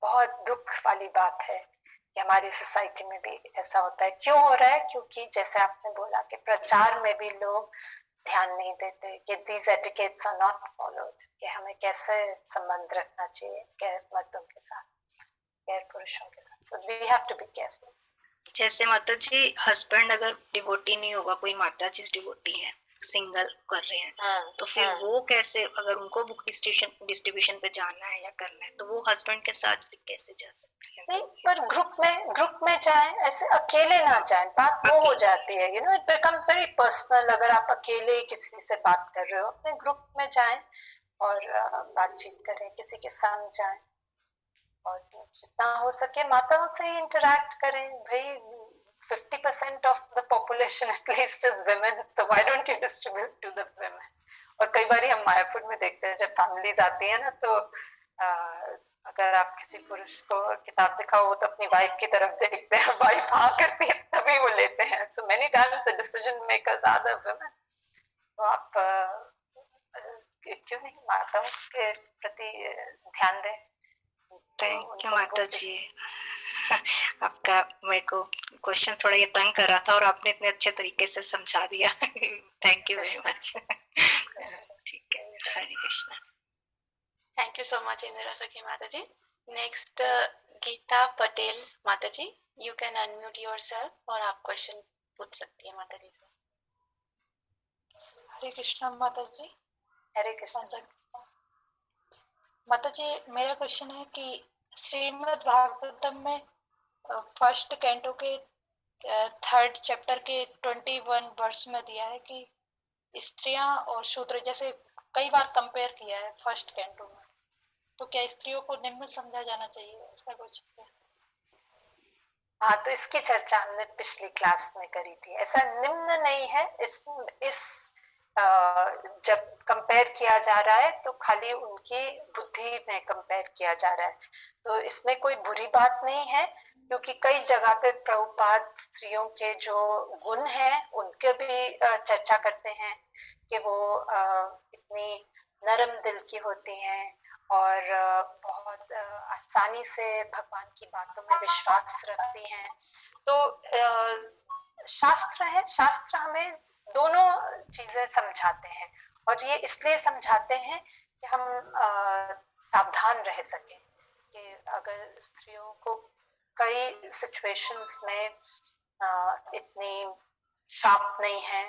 [SPEAKER 1] बहुत दुख वाली बात है कि हमारी सोसाइटी में भी ऐसा होता है. क्यों हो रहा है? क्योंकि जैसे आपने बोला कि प्रचार में भी लोग ध्यान नहीं देते कि these etiquettes are not followed, कि हमें कैसे संबंध रखना चाहिए गैर मर्दों के साथ, गैर पुरुषों के साथ. So we have to be careful.
[SPEAKER 4] जैसे माता जी हस्बैंड अगर डिवोटी नहीं होगा, कोई माता जी डिवोटी है, सिंगल कर रहे हैं, तो फिर वो कैसे, अगर उनको बुक डिस्ट्रीब्यूशन पे जाना है या करना है, तो वो हस्बैंड के साथ कैसे जा सकते हैं?
[SPEAKER 1] नहीं, पर ग्रुप में जाएं, ऐसे अकेले ना जाएं. बात वो हो जाती है, you know, it becomes very personal. अगर आप अकेले किसी से बात कर रहे हो, अपने ग्रुप में जाएं और बातचीत करें, किसी के संग जाएं और जितना हो सके माताओं से ही इंटरेक्ट करें. भाई 50% of the population at least is women, तो why don't you distribute to the women? और कई बार हम मायापुर में देखते हैं जब फैमिलीज आती है ना, तो अगर आप किसी पुरुष को किताब दिखाओ, वो तो अपनी वाइफ की तरफ देखते हैं, वाइफ हाँ करती है तभी वो लेते हैं. So many times the decision makers are the women. तो आप क्यों नहीं माताओं के प्रति ध्यान दें.
[SPEAKER 4] थैंक यू माता जी. आपका मेरे को क्वेश्चन थोड़ा ये तंग कर रहा था और आपने इतने अच्छे तरीके से समझा दिया. Thank you very much. ठीक है, Hare Krishna.
[SPEAKER 3] Thank you so much Indira Sakhi माता जी. नेक्स्ट गीता पटेल माता जी, यू कैन अनम्यूट योरसेल्फ और आप क्वेश्चन पूछ सकती है माता जी से.
[SPEAKER 5] हरे कृष्णा माता जी.
[SPEAKER 1] हरे कृष्णा
[SPEAKER 5] माता जी, मेरा क्वेश्चन है कि श्रीमद् भागवतम में फर्स्ट कैंटो के 3rd चैप्टर के 21 वर्ष में दिया है कि स्त्रियां और शूद्र, जैसे कई बार कंपेयर किया है फर्स्ट कैंटो में, तो क्या स्त्रियों को निम्न समझा जाना चाहिए, ऐसा कुछ?
[SPEAKER 1] हाँ, तो इसकी चर्चा हमने पिछली क्लास में करी थी. ऐसा निम्न नहीं है. इस जब कंपेयर किया जा रहा है तो खाली उनकी बुद्धि में कंपेयर किया जा रहा है, तो इसमें कोई बुरी बात नहीं है, क्योंकि कई जगह पे प्रभुपाद स्त्रियों के जो गुण हैं उनके भी चर्चा करते हैं कि वो इतनी नरम दिल की होती हैं और बहुत आसानी से भगवान की बातों में विश्वास रखती हैं. तो शास्त्र है, शास्त्र हमें दोनों चीजें समझाते हैं, और ये इसलिए समझाते हैं कि हम सावधान रह सकें कि अगर स्त्रियों को कई सिचुएशंस में इतनी शार्प नहीं है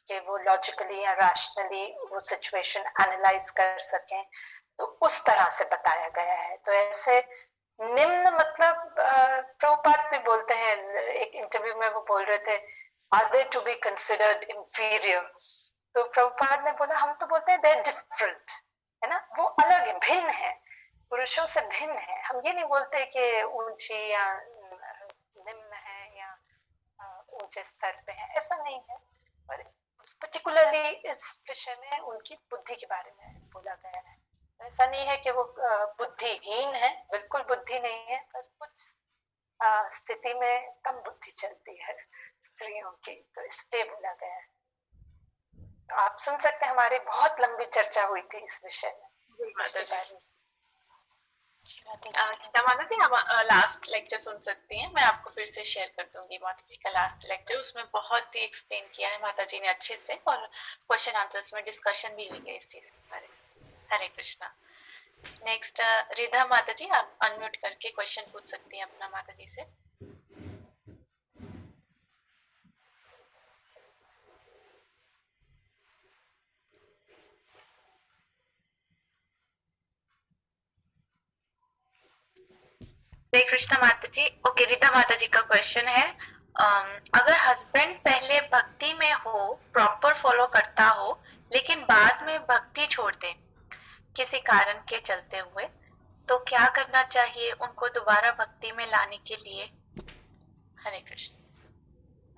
[SPEAKER 1] कि वो लॉजिकली या रैशनली वो सिचुएशन एनालाइज कर सकें, तो उस तरह से बताया गया है. तो ऐसे निम्न मतलब प्रभुपाद भी बोलते हैं, एक इंटरव्यू में वो बोल रहे थे, are they to be considered inferior? तो प्रभुपाद ने बोला, हम तो बोलते हैं they're different, है ना, वो अलग है, भिन्न है, पुरुषों से भिन्न है. हम ये नहीं बोलते कि ऊंची या निम्न है या ऊंचे स्तर पे है, ऐसा नहीं है. पर पर्टिकुलरली इस विषय में उनकी बुद्धि के बारे में बोला गया है. ऐसा नहीं है कि वो बुद्धिहीन है, बिल्कुल बुद्धि नहीं है, पर कुछ स्थिति में कम बुद्धि चलती है स्त्रियों की, तो इसलिए बोला गया है. तो आप सुन सकते हैं, हमारी बहुत लंबी चर्चा हुई थी इस विषय में.
[SPEAKER 3] माता जी आप लास्ट लेक्चर सुन सकती हैं, मैं आपको फिर से शेयर कर दूंगी माता जी का लास्ट लेक्चर. उसमें बहुत ही एक्सप्लेन किया है माता जी ने अच्छे से, और क्वेश्चन आंसर्स में डिस्कशन भी हुई है इस चीज के बारे में. हरे कृष्णा. नेक्स्ट रिधा माता जी, आप अनम्यूट करके क्वेश्चन पूछ सकती हैं अपना माता जी से. हरे कृष्णा माता जी. ओके, रिधा माता जी का क्वेश्चन है, अगर हस्बैंड पहले भक्ति में हो, प्रॉपर फॉलो करता हो, लेकिन बाद में भक्ति छोड़ दे किसी कारण के चलते हुए, तो क्या करना चाहिए उनको दोबारा भक्ति में लाने के लिए? हरे कृष्ण।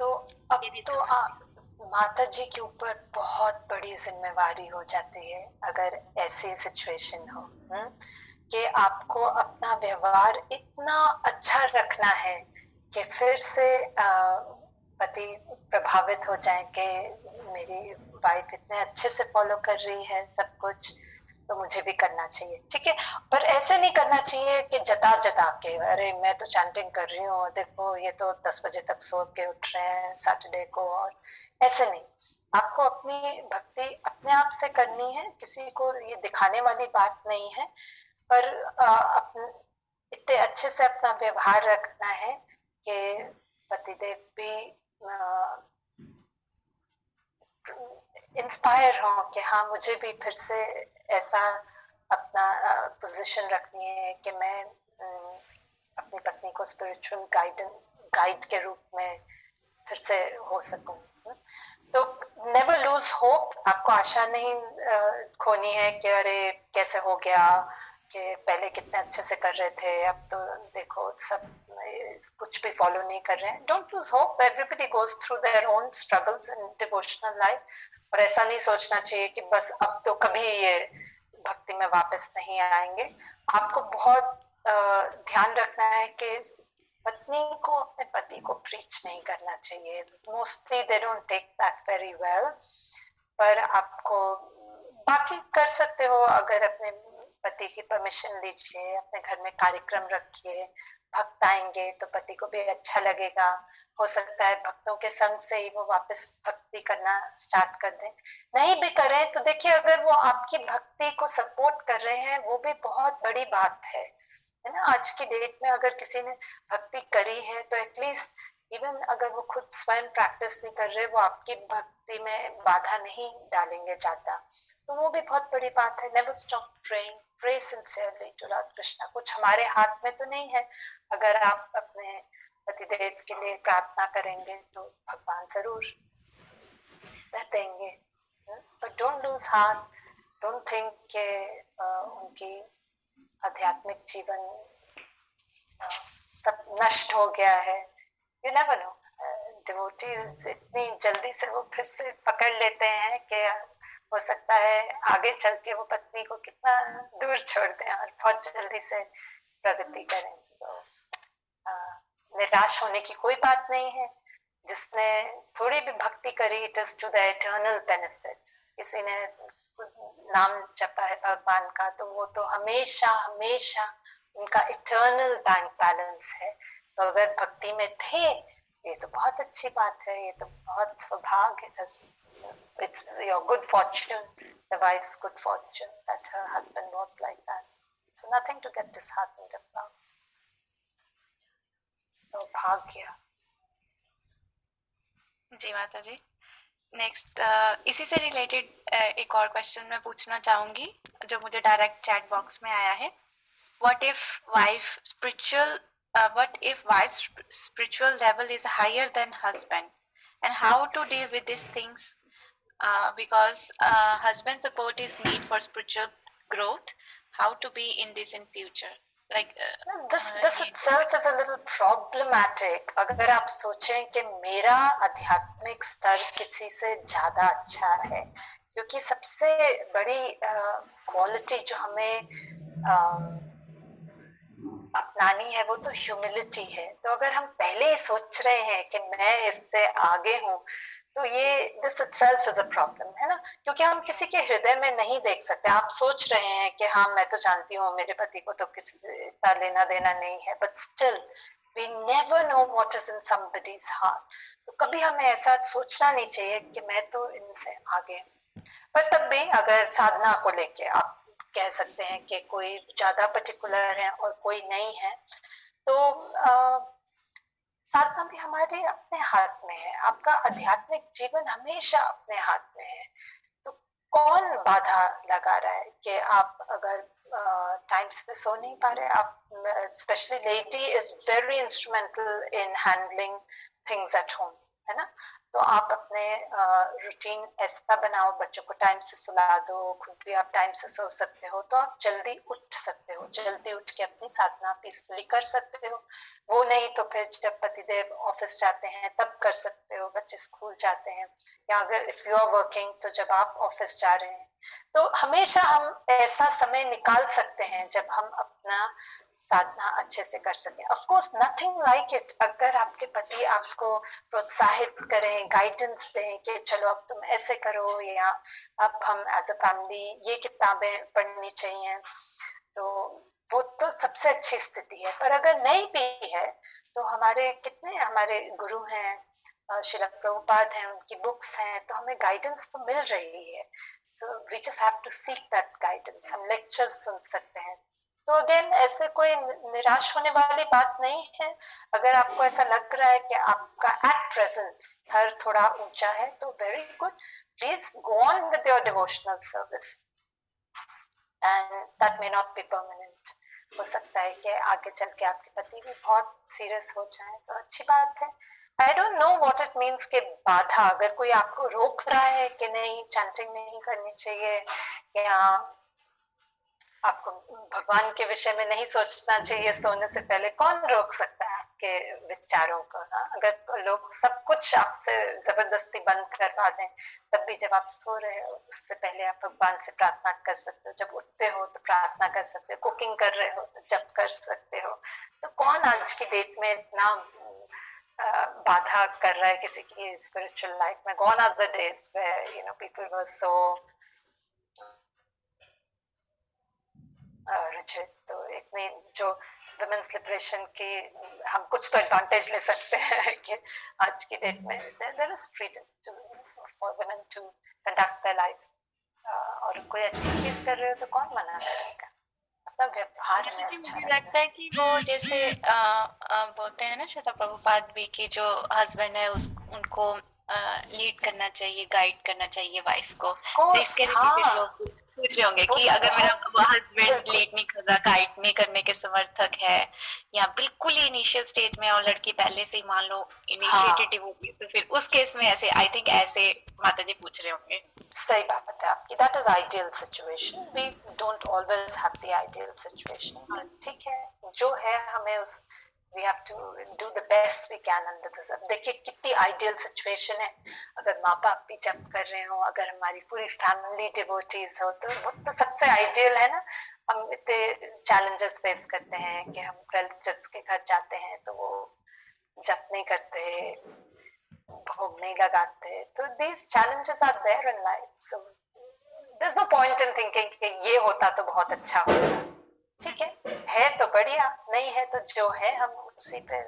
[SPEAKER 1] तो अब तो माता जी के ऊपर बहुत बड़ी जिम्मेवारी हो जाती है अगर ऐसी सिचुएशन हो कि आपको अपना व्यवहार इतना अच्छा रखना है कि फिर से पति प्रभावित हो जाए कि मेरी वाइफ इतने अच्छे से फॉलो कर रही है सब कुछ, तो मुझे भी करना चाहिए, ठीक है। पर ऐसे नहीं करना चाहिए कि जता जता के, अरे मैं तो चैंटिंग कर रही हूँ, देखो ये तो 10 बजे तक सो के उठ रहे हैं सैटरडे को, और ऐसे नहीं। आपको अपनी भक्ति अपने आप से करनी है, किसी को ये दिखाने वाली बात नहीं है, पर इतने अच्छे से अपना व्यवहार रखना है कि पतिदेव भी इंस्पायर हो कि हाँ मुझे भी फिर से ऐसा अपना पोजीशन रखनी है कि मैं अपनी पत्नी को स्पिरिचुअल गाइड के रूप में फिर से हो सकूं। तो नेवर लूज होप, आपको आशा नहीं खोनी है कि अरे कैसे हो गया, कि पहले कितने अच्छे से कर रहे थे अब तो देखो सब कुछ भी फॉलो नहीं कर रहे हैं। Don't lose hope, everybody goes through their own struggles in devotional life, और ऐसा नहीं सोचना चाहिए कि बस अब तो कभी ये भक्ति में वापस नहीं आएंगे। आपको बहुत ध्यान रखना है कि पत्नी को अपने पति को प्रीच नहीं करना चाहिए, mostly they don't take that very well, पर आपको बाकी कर सकते हो। अगर अपने पति की परमिशन लीजिए, अपने घर में कार्यक्रम रखिए, भक्त आएंगे तो पति को भी अच्छा लगेगा, हो सकता है भक्तों के संग से ही वो वापस भक्ति करना स्टार्ट कर दें। नहीं भी करें तो देखिए, अगर वो आपकी भक्ति को सपोर्ट कर रहे हैं वो भी बहुत बड़ी बात है ना। आज की डेट में अगर किसी ने भक्ति करी है तो एटलीस्ट इवन अगर वो खुद स्वयं प्रैक्टिस नहीं कर रहे, वो आपकी भक्ति में बाधा नहीं डालेंगे ज्यादा, तो वो भी बहुत बड़ी बात है। Never stop praying, pray sincerely to Lord Krishna. कुछ हमारे हाथ में तो नहीं है, अगर आप अपने पतिदेव के लिए प्रार्थना करेंगे तो भगवान जरूर देंगे, but don't lose heart, don't think के उनकी आध्यात्मिक जीवन सब नष्ट हो गया है। यू नेवर नो, डिवोटीज इतनी जल्दी से वो फिर से पकड़ लेते हैं कि हो सकता है आगे चल के वो पत्नी को कितना दूर छोड़ दें और बहुत जल्दी से प्रगति करें। तो निराश होने की कोई बात नहीं है। जिसने थोड़ी भी भक्ति करी, it is to the eternal benefit. किसी ने नाम जपा है भगवान का तो वो तो हमेशा हमेशा उनका इटर्नल बैंक बैलेंस है। तो अगर भक्ति में थे, ये तो बहुत अच्छी बात है, ये तो बहुत सौभाग्य है। It's your good fortune, the wife's good fortune that her husband was like that. So nothing to get disheartened about. सौभाग्य।
[SPEAKER 3] जी माता जी। नेक्स्ट इसी से रिलेटेड एक और क्वेश्चन मैं पूछना चाहूंगी जो मुझे डायरेक्ट चैट बॉक्स में आया है। What if wife's spiritual level is higher than husband, and how to deal with these things? Because husband support is need for spiritual growth. How to be in this in future? Like
[SPEAKER 1] this itself is a little problematic. अगर आप सोचें कि मेरा आध्यात्मिक स्तर किसी से ज्यादा अच्छा है, क्योंकि सबसे बड़ी क्वालिटी जो हमें अपनानी है वो तो ह्यूमिलिटी है। तो अगर हम पहले ही सोच रहे हैं कि मैं इससे आगे हूँ, तो ये this itself is a problem है ना, क्योंकि हम किसी के हृदय में नहीं देख सकते। आप सोच रहे हैं कि हाँ मैं तो जानती हूँ मेरे पति को तो किसी का लेना देना नहीं है, but still we never know what is in somebody's heart. तो कभी हमें ऐसा सोचना नहीं चाहिए कि मैं तो इनसे आगे हूँ। पर तब भी अगर साधना को लेके आप कह सकते हैं कि कोई ज्यादा पर्टिकुलर है और कोई नहीं है, तो साधना भी हमारे अपने हाथ में है। आपका आध्यात्मिक जीवन हमेशा अपने हाथ में है। तो कौन बाधा लगा रहा है कि आप अगर टाइम से सो नहीं पा रहे, आप specially lady is very instrumental in handling things at home. है ना। तो आप अपने रूटीन ऐसा बनाओ, बच्चों को टाइम से सुला दो, खुद भी आप टाइम से सो सकते हो, तो आप जल्दी उठ सकते हो, जल्दी उठ के अपनी साधना पीसफुली कर सकते हो। वो नहीं तो फिर जब पतिदेव ऑफिस जाते हैं तब कर सकते हो, बच्चे स्कूल जाते हैं, या अगर इफ यू आर वर्किंग तो जब आप ऑफिस जा रहे हैं। तो हमेशा हम ऐसा समय निकाल सकते हैं जब हम अपना साधना अच्छे से कर सकें। Of course nothing like it, अगर आपके पति आपको प्रोत्साहित करें, गाइडेंस दें कि चलो अब तुम ऐसे करो, या अब हम एज अ फैमिली ये किताबें पढ़नी चाहिए, तो वो तो सबसे अच्छी स्थिति है। पर अगर नहीं भी है तो हमारे कितने हमारे गुरु हैं, श्रील प्रभुपाद हैं, उनकी बुक्स हैं, तो हमें गाइडेंस तो मिल रही है। So we just have to seek that guidance. हम लेक्चर्स सुन सकते हैं। तो अगेन ऐसे कोई निराश होने वाली बात नहीं है। अगर आपको ऐसा लग रहा है कि आपका एट प्रेजेंट स्तर थोड़ा ऊंचा है तो very good, please go on with your devotional service, and that may not be permanent. हो सकता है कि आगे चल के आपके पति भी बहुत सीरियस हो जाए, तो अच्छी बात है। I don't know what it means के बाधा, अगर कोई आपको रोक रहा है कि नहीं चैंटिंग नहीं करनी चाहिए, या आपको भगवान के विषय में नहीं सोचना चाहिए सोने से पहले, कौन रोक सकता है आपके विचारों को? अगर लोग सब कुछ आपसे जबरदस्ती बंद करवा दें, तब भी जब आप सो रहे हो उससे पहले आप भगवान से प्रार्थना कर सकते हो, जब उठते हो तो प्रार्थना कर सकते हो, कुकिंग कर रहे हो तो जप कर सकते हो। तो कौन आज की डेट में इतना बाधा कर रहा है किसी की स्पिरिचुअल लाइफ में? Gone are the days where you know people were so rigid. तो इतनी जो वुमेन्स लिबरेशन की हम कुछ तो एडवांटेज ले सकते हैं कि आज की डेट में there is freedom for women to conduct their life, और कोई अच्छी चीज कर रहे हो तो कौन मना करेगा? मतलब व्यवहार में अच्छा
[SPEAKER 3] मुझे लगता है कि वो जैसे बोलते हैं ना श्रील प्रभुपाद भी कि जो हस्बैंड है उनको लीड करना चाहिए, गाइड करना चाहिए वाइफ को। तो इसके रिलेटेड लोग पूछ रहे होंगे कि अगर मेरा हस्बैंड लीड नहीं कर रहा, गाइड नहीं करने के समर्थक है, या बिल्कुल ही इनिशियल स्टेज में और लड़की पहले से ही मान लो इनिशिएटेड होगी, तो फिर उस केस में ऐसे आई थिंक ऐसे माता जी पूछ रहे होंगे।
[SPEAKER 1] सही बात है आपकी, that is ideal situation. We don't always have the ideal situation. ठीक है, जो है हमें उस we have to do the best we can under this। अब देखिए कितनी आइडियल सिचुएशन है, अगर माँ बाप भी जप कर रहे हो, अगर हमारी पूरी फैमिली डिवोटीज हो, तो वो तो सबसे आइडियल है ना। हम इतने चैलेंजेस फेस करते हैं कि हम रिलेटिव्स के घर जाते हैं तो वो जप नहीं करते, भोग नहीं लगाते, तो these challenges are there in life, so there's no point in thinking कि ये होता तो बहुत अच्छा होता। ठीक है तो बढ़िया, नहीं है तो जो है हम उसी पे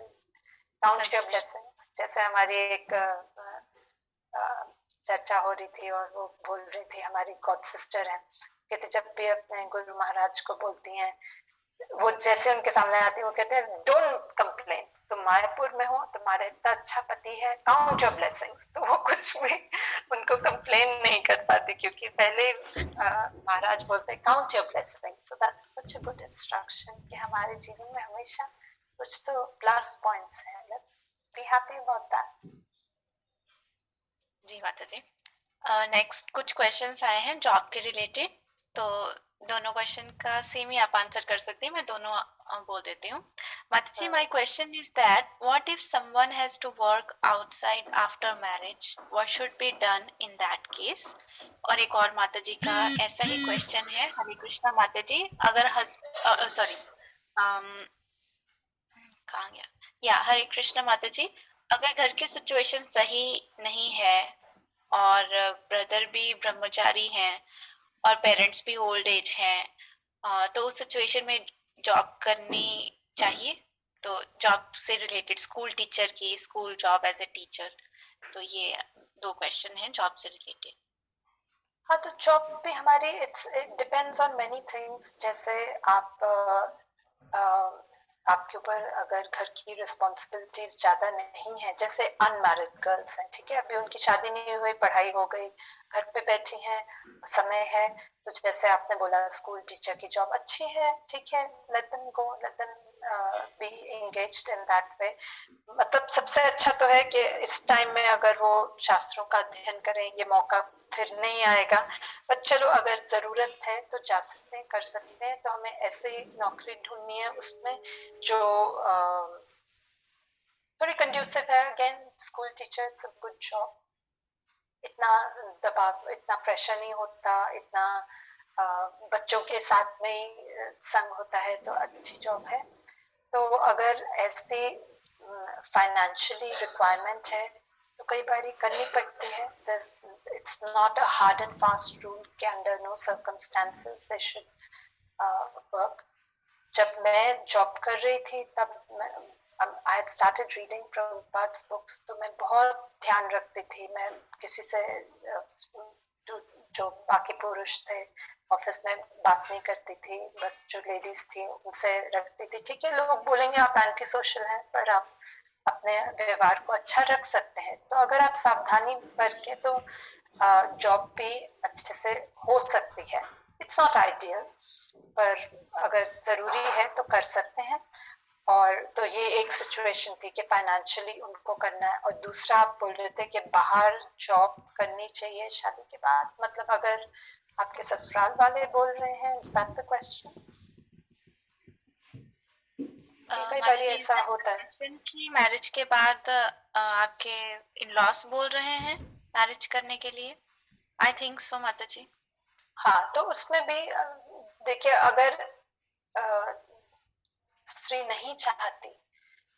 [SPEAKER 1] काउंट योर ब्लेसिंग्स। जैसे हमारी एक चर्चा हो रही थी और वो बोल रही थी, हमारी गॉड सिस्टर है, कहते जब भी अपने गुरु महाराज को बोलती हैं, वो जैसे उनके सामने आती है वो कहते हैं डोंट कंप्लेन, तुम मायापुर में हो, तुम्हारा इतना अच्छा पति है, काउंट योर ब्लेसिंग्स। तो वो कुछ भी उनको कंप्लेन नहीं कर पाती, क्योंकि पहले महाराज बोलते हैं count your blessings. So that's such a good instruction कि हमारे जीवन में हमेशा कुछ तो प्लस पॉइंट्स हैं। Let's be happy about that.
[SPEAKER 3] जी माता जी, नेक्स्ट कुछ क्वेश्चंस आए हैं जॉब के रिलेटेड, तो दोनों क्वेश्चन का सेम ही आप आंसर कर सकते हैं, मैं दोनों बोल देती हूँ। माता जी, my question is that what if someone has to work outside after marriage, what should be done in that case? और एक और माता जी का ऐसा ही क्वेश्चन है, हरे कृष्णा माता जी, अगर कहाँ गया, या हरे कृष्णा माता जी, अगर घर की सिचुएशन सही नहीं है और ब्रदर भी ब्रह्मचारी हैं और पेरेंट्स भी ओल्ड एज हैं, तो उस सिचुएशन में जॉब करनी चाहिए? तो जॉब से रिलेटेड, स्कूल टीचर की school job as a teacher, तो ये दो क्वेश्चन हैं जॉब से रिलेटेड।
[SPEAKER 1] हाँ, तो जॉब भी हमारी it depends on many things. जैसे आपके ऊपर अगर घर की रिस्पॉन्सिबिलिटीज ज्यादा नहीं है, जैसे अनमैरिड गर्ल्स हैं, ठीक है, अभी उनकी शादी नहीं हुई, पढ़ाई हो गई, घर पे बैठी हैं, समय है, तो जैसे आपने बोला स्कूल टीचर की जॉब अच्छी है, ठीक है, let them go, let them be engaged in that way. मतलब सबसे अच्छा तो है कि इस टाइम में अगर वो शास्त्रों का अध्ययन करें, ये मौका फिर नहीं आएगा, पर चलो अगर जरूरत है तो जा सकते हैं, कर सकते हैं। तो हमें ऐसे नौकरी ढूंढनी है उसमें जो थोड़ी कंड्यूसिव है। Again school teacher it's a good job, इतना दबाव, इतना प्रेशर नहीं होता, इतना बच्चों के साथ में ही संग होता है, तो अच्छी जॉब है। तो अगर ऐसी फाइनेंशियली रिक्वायरमेंट है तो कई बार करनी पड़ती है। It's not a hard and fast rule के under no circumstances they should work. जब मैं जॉब कर रही थी तब I had started reading Prabhupada's books, तो मैं बहुत ध्यान रखती थी। मैं किसी से जो बाकी पुरुष थे ऑफिस में बात नहीं करती थी, बस जो लेडीज थी उनसे रखती थी। ठीक है, लोग बोलेंगे आप एंटी सोशल हैं, पर आप अपने व्यवहार को अच्छा रख सकते हैं। तो अगर आप सावधानी बरतें तो जॉब भी अच्छे से हो सकती है। इट्स नॉट आइडियल, पर अगर जरूरी है तो कर सकते हैं। और तो ये एक सिचुएशन थी कि फाइनेंशियली उनको करना है। और दूसरा आप बोल रहे थे कि बाहर जॉब करनी चाहिए शादी के बाद, मतलब अगर आपके ससुराल वाले बोल रहे हैं, इज दैट द क्वेश्चन? कई बार ऐसा होता है
[SPEAKER 3] कि मैरिज के बाद आपके इन-लॉज बोल रहे हैं मैरिज करने के लिए। आई थिंक सो माता जी।
[SPEAKER 1] हाँ, तो उसमें भी देखिए, अगर स्त्री नहीं चाहती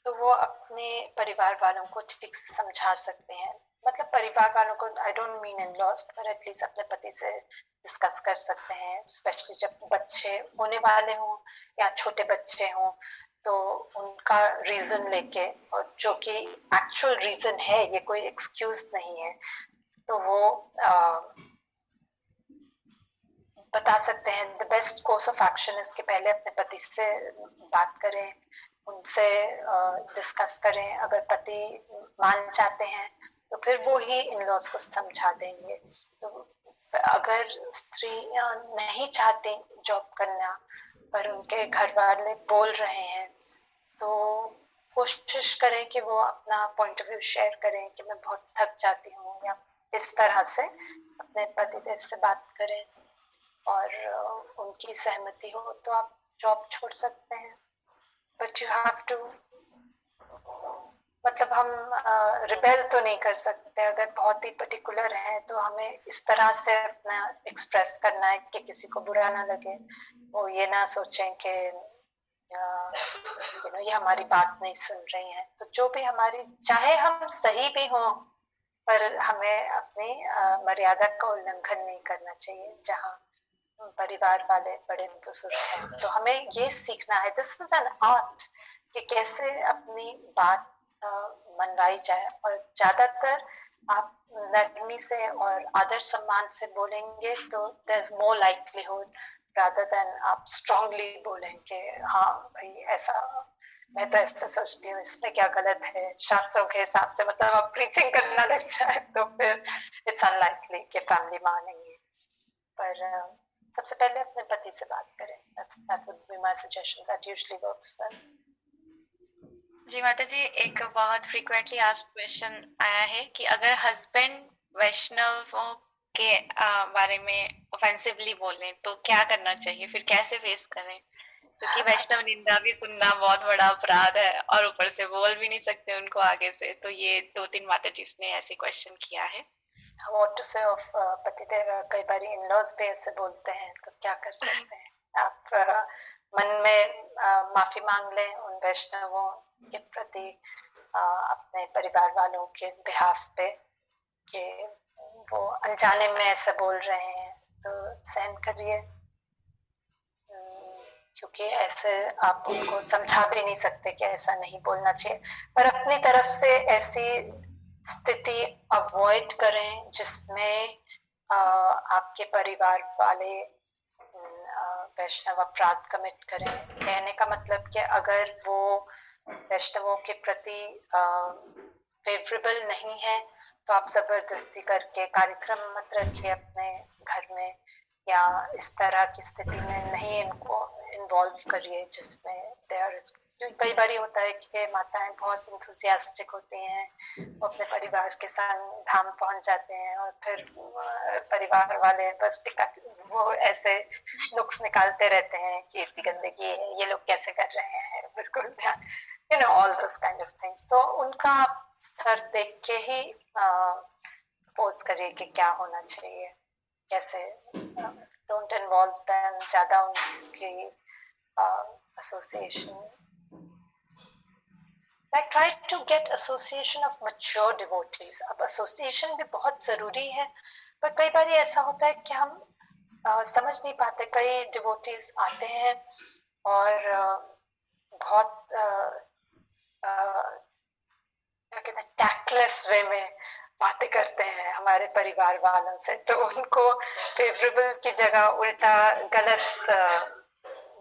[SPEAKER 1] तो वो अपने परिवार वालों को ठीक से समझा सकते हैं। मतलब परिवार वालों को, I don't mean in laws, पर एटलीस्ट अपने पति से डिस्कस कर सकते हैं, स्पेशली जब बच्चे होने वाले हों या छोटे बच्चे हों, तो उनका रीजन लेके, और जो कि एक्चुअल रीजन है, ये कोई एक्सक्यूज नहीं है, तो वो बता सकते हैं। The best course of action इसके पहले अपने पति से बात करें, उनसे डिस्कस करें। अगर पति मान जाते हैं तो फिर वो ही इन लॉज को समझा देंगे। तो अगर स्त्री नहीं चाहती जॉब करना पर उनके घर वाले बोल रहे हैं, तो कोशिश करें कि वो अपना पॉइंट ऑफ व्यू शेयर करें कि मैं बहुत थक जाती हूँ, या इस तरह से अपने पतिदेव से बात करें और उनकी सहमति हो तो आप जॉब छोड़ सकते हैं। बट यू हैव टू, मतलब हम रिबेल तो नहीं कर सकते। अगर बहुत ही पर्टिकुलर है तो हमें इस तरह से अपना एक्सप्रेस करना है कि किसी को बुरा ना लगे, वो ये ना सोचें कि ये हमारी बात नहीं सुन रही हैं। तो जो भी हमारी, चाहे हम सही भी हों, पर हमें अपनी मर्यादा का उल्लंघन नहीं करना चाहिए जहाँ परिवार वाले बड़े बुजुर्ग हैं। तो हमें ये सीखना है, दिस इज एन आर्ट, कि कैसे अपनी बात मनवाई जाए। और ज्यादातर आप नरमी से और आदर सम्मान से बोलेंगे तो there is more likelihood rather than आप स्ट्रांगली बोलें कि हाँ भाई ऐसा, मैं तो ऐसा सोचती हूँ, इसमें क्या गलत है शास्त्रों के हिसाब से। मतलब आप प्रीचिंग करना लग जाए तो फिर इट्स अनलाइकली कि फैमिली मानेंगे। पर सबसे पहले अपने पति से बात करें। that would be my suggestion, that usually works well.
[SPEAKER 3] जी माता जी, एक बहुत फ्रीक्वेंटली आस्क्ड क्वेश्चन आया है कि अगर हस्बैंड वैष्णवों के बारे में ऑफेंसिवली बोलें तो क्या करना चाहिए, फिर कैसे फेस करें? क्योंकि वैष्णव निंदा भी सुनना बहुत बड़ा अपराध है और ऊपर से बोल भी नहीं सकते उनको आगे से। तो ये 2-3 माता जी ने ऐसे क्वेश्चन किया है।
[SPEAKER 1] What to say of पतिदेव? कई बार इन-लॉज भी ऐसे बोलते हैं, तो क्या कर सकते हैं? आप मन में माफी मांग लें उन वैष्णवों के प्रति, अपने परिवार वालों के बिहाफ पे, कि वो अनजाने में ऐसे बोल रहे हैं, तो सहन करिए, क्योंकि ऐसे आप उनको समझा भी नहीं सकते कि ऐसा नहीं बोलना चाहिए। पर अपनी तरफ से ऐसी स्थिति अवॉइड करें जिसमें आपके परिवार वाले वैष्णव अपराध कमिट करें। कहने का मतलब कि अगर वो वैष्णवों के प्रति फेवरेबल नहीं है तो आप जबरदस्ती करके कार्यक्रम मत रखिए अपने घर में, या इस तरह की स्थिति में नहीं इनको इन्वॉल्व करिए जिसमें दे आर। कई बार होता है कि माताएं बहुत इंथुसियास्टिक होती हैं, वो अपने परिवार के संग धाम पहुंच जाते हैं और फिर परिवार वाले बस वो ऐसे नुक्स निकालते रहते हैं कि इतनी गंदगी है, ये लोग कैसे कर रहे हैं, बिल्कुल you know all those kind of things. तो उनका स्तर देख के ही पोज करिए कि क्या होना चाहिए, कैसे। डोंट इन्वॉल्व देम ज्यादा उनकी association. Like try to get association of mature devotees. अब association भी बहुत जरूरी है, पर कई बार ऐसा होता है कि हम समझ नहीं पाते। कई डिवोटीज आते हैं और बहुत क्या कहते हैं टैक्टलेस वे में बातें करते हैं हमारे परिवार वालों से, तो उनको फेवरेबल की जगह उल्टा गलत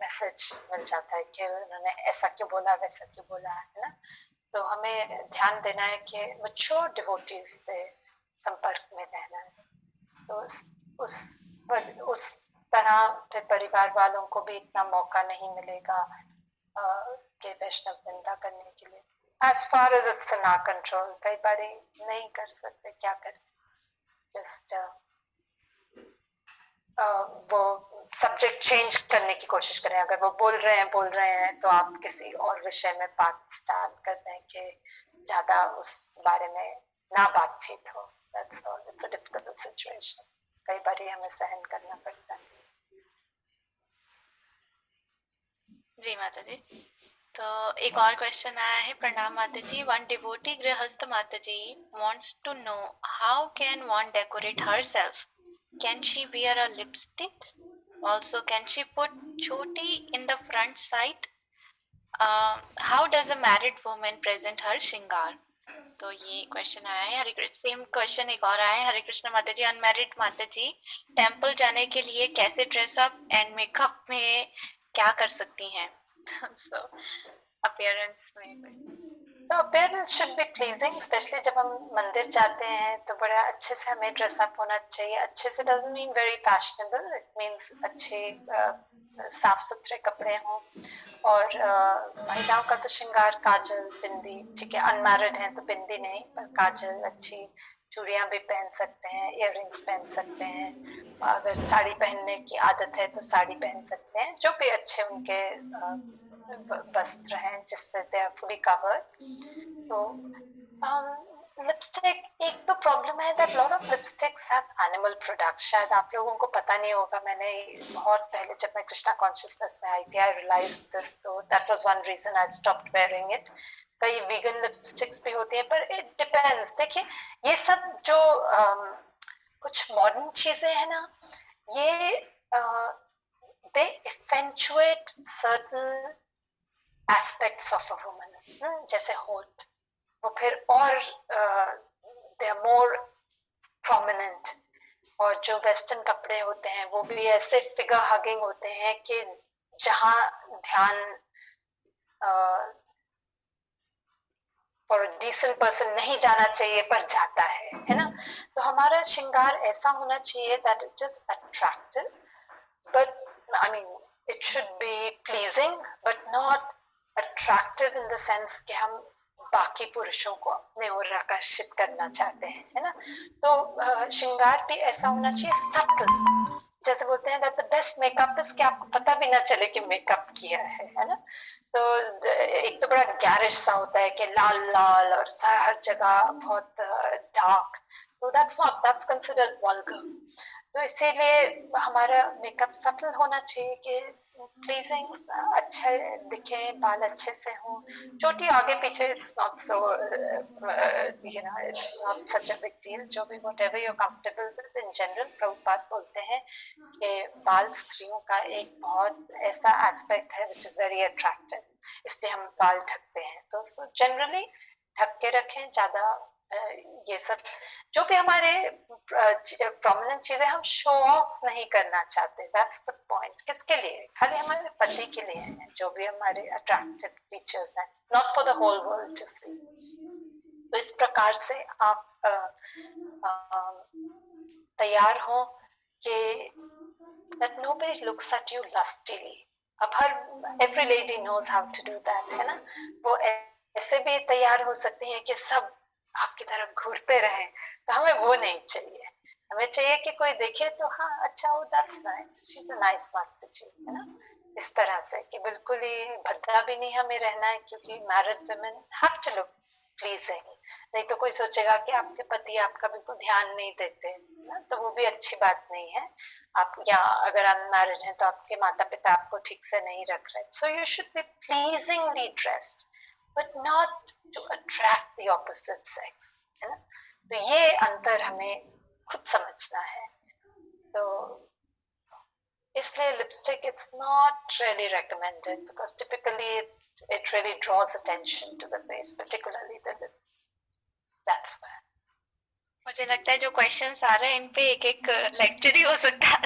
[SPEAKER 1] मैसेज मिल जाता है कि उन्होंने ऐसा क्यों बोला, वैसा क्यों बोला, है ना। तो हमें ध्यान देना है कि मैच्योर डिवोटीज से संपर्क में रहना है। तो उस तरह फिर परिवार वालों को भी इतना मौका नहीं मिलेगा कि वैष्णव निंदा करने के लिए। As far as it's in our control, कई बार नहीं कर सकते, क्या करें, जस्ट वो सब्जेक्ट चेंज करने की कोशिश करें। अगर वो बोल रहे हैं तो आप किसी और विषय में बात स्टार्ट कर दें कि ज्यादा उस बारे में ना बातचीत हो। That's all. It's a difficult situation. कई बार हमें सहन करना पड़ता है।
[SPEAKER 3] जी माता जी, तो एक और क्वेश्चन आया है। प्रणाम माता जी। वन डिवोटी गृहस्थ माता जी wants to know how can one decorate herself? Can she wear a lipstick? Also, can she put choti in the front side? How does a married woman present her shringar? तो ये question आया है। हरे Krishna. Same question एक और आया है। हरे कृष्ण माता जी। Unmarried माता जी टेम्पल जाने के लिए कैसे ड्रेसअप एंड मेकअप में क्या कर सकती हैं? So, अपीयरेंस में
[SPEAKER 1] तो appearance should be pleasing, specially जब हम मंदिर जाते हैं तो बड़ा अच्छे से हमें ड्रेसअप होना चाहिए। अच्छे से doesn't mean very fashionable, it means अच्छे साफ सुथरे कपड़े हों। और महिलाओं का तो श्रृंगार काजल, बिंदी, ठीक है, अनमैरिड हैं तो बिंदी नहीं, पर काजल, अच्छी चूड़ियां भी पहन सकते हैं, इयररिंग्स पहन सकते हैं। अगर साड़ी पहनने की आदत है तो साड़ी पहन सकते हैं, जो भी अच्छे उनके वस्त्र हैं जिससे दे आर फुली कवर्ड। तो लिपस्टिक, एक तो प्रॉब्लम है that lot of lipsticks have animal products. शायद आप लोगों को पता नहीं होगा, मैंने बहुत पहले जब मैं कृष्णा कॉन्शियसनेस में आई थी आई रियलाइज्ड दिस, तो that was one reason I stopped wearing it. कई वीगन लिपस्टिक्स भी होती हैं, पर इट डिपेंड्स। देखिए ये सब जो कुछ मॉडर्न चीजें हैं ना, ये they accentuate certain aspects of a woman, जैसे होठ, वो फिर और they are more prominent। और जो वेस्टर्न कपड़े होते हैं वो भी ऐसे फिगर हगिंग होते हैं कि जहां ध्यान फॉर डिसेंट पर्सन नहीं जाना चाहिए पर जाता है ना। तो हमारा श्रृंगार ऐसा होना चाहिए that it is attractive, but I mean, it should be pleasing, but not attractive in the sense कि हम बाकी पुरुषों को अपने ओर आकर्षित करना चाहते हैं, है ना। तो श्रृंगार भी ऐसा होना चाहिए सटल, जैसे बोलते हैं that the best makeup is कि आपको पता भी ना चले कि मेकअप किया है ना। तो एक तो बड़ा गैरिश सा होता है कि लाल लाल और हर जगह बहुत डार्क, तो that's considered vulgar। तो इसीलिए हमारा मेकअप सटल होना चाहिए कि प्लीजिंग, अच्छे दिखे, बाल अच्छे से हों, चोटी आगे पीछे it's not so you know it's not such a big deal, जो भी whatever you're comfortable with। in general Prabhupada बोलते हैं कि बाल स्त्रियों का एक बहुत ऐसा एस्पेक्ट है which is very attractive, इसलिए हम बाल ढकते हैं। तो जनरली ढक के रखें ज्यादा। ये सब जो भी हमारे प्रोमिनेंट चीजें, हम शो ऑफ नहीं करना चाहते, दैट्स द पॉइंट। किसके लिए? खाली हमारे पति के लिए है, जो भी हमारे अट्रैक्टिव फीचर्स हैं, not for the whole world to see. तो इस प्रकार से आप तैयार हो कि that nobody looks at you lustily. अब every lady knows how to do that, है ना? वो ऐसे भी तैयार हो सकती हैं कि सब आपकी तरफ घूरते रहें, तो हमें वो नहीं चाहिए. हमें चाहिए कि कोई देखे तो हाँ अच्छा हो, that's nice, she's a nice माता जी, है ना? इस तरह से कि बिल्कुल ही भद्दा भी नहीं हमें रहना है, क्योंकि married women have to look pleasing. नहीं तो कोई सोचेगा कि आपके पति आपका बिल्कुल ध्यान नहीं देते ना, तो वो भी अच्छी बात नहीं है. आप या अगर अनमैरिड हैं तो आपके माता पिता आपको ठीक से नहीं रख रहे. So you should be pleasingly dressed, but not to attract the opposite sex, है ना? तो ये अंतर हमें खुद समझना है. तो इसलिए lipstick it's not really recommended because typically it really draws attention to the face, particularly the lips. That's why.
[SPEAKER 3] मुझे लगता है जो क्वेश्चंस आ रहे हैं इन पे एक एक लेक्चर ही हो सकता है.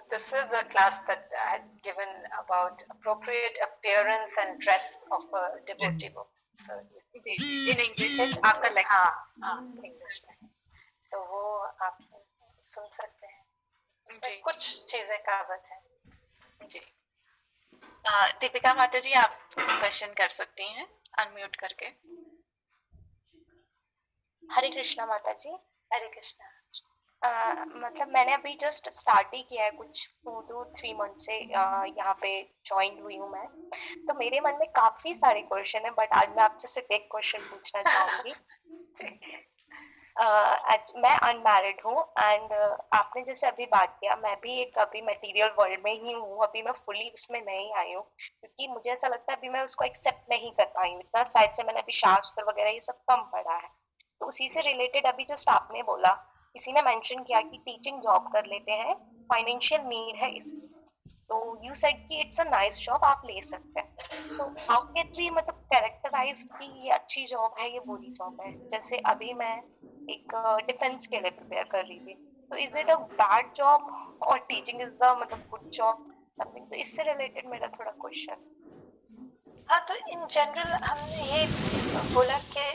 [SPEAKER 1] This is a class that I had given about appropriate appearance and dress of a devotee woman. So
[SPEAKER 3] in English आपका लेक्चर.
[SPEAKER 1] हाँ इंग्लिश में, तो वो आप सुन सकते हैं. उसमें कुछ चीजें कवर है.
[SPEAKER 3] जी. दीपिका माता जी आप क्वेश्चन कर सकती हैं अनम्यूट करके.
[SPEAKER 2] हरे कृष्णा माता जी.
[SPEAKER 1] हरे कृष्णा.
[SPEAKER 2] मतलब मैंने अभी जस्ट स्टार्ट ही किया है, कुछ 2 to 3 मंथ से यहाँ पे ज्वाइन हुई हूँ मैं. तो मेरे मन में काफी सारे क्वेश्चन है, बट आज मैं आपसे सिर्फ एक क्वेश्चन पूछना चाहूंगी. मैं अनमैरिड हूँ एंड आपने जैसे अभी बात किया, मैं भी एक अभी मटेरियल वर्ल्ड में ही हूँ, अभी मैं फुली उसमें नहीं आई हूँ, क्योंकि मुझे ऐसा लगता है अभी मैं उसको एक्सेप्ट नहीं कर पाई हूँ इतना. शायद से मैंने अभी शास्त्र वगैरह ये सब कम पढ़ा है. तो उसी से रिलेटेड अभी जस्ट आपने बोला, किसी ने मेंशन किया कि टीचिंग जॉब कर लेते हैं, फाइनेंशियल नीड है इसकी. तो यू सेड कि इट्स अ नाइस जॉब, आप ले सकते हैं. तो हाउ कैन वी मतलब कैरेक्टराइज कि ये अच्छी जॉब है, ये बुरी जॉब है? जैसे अभी मैं एक डिफेंस के लिए प्रिपेयर कर रही थी, तो is it a bad job और टीचिंग इज द मतलब गुड जॉब समथिंग? तो इससे रिलेटेड मेरा थोड़ा क्वेश्चन.
[SPEAKER 1] हाँ, तो इन जनरल हमने ये बोला कि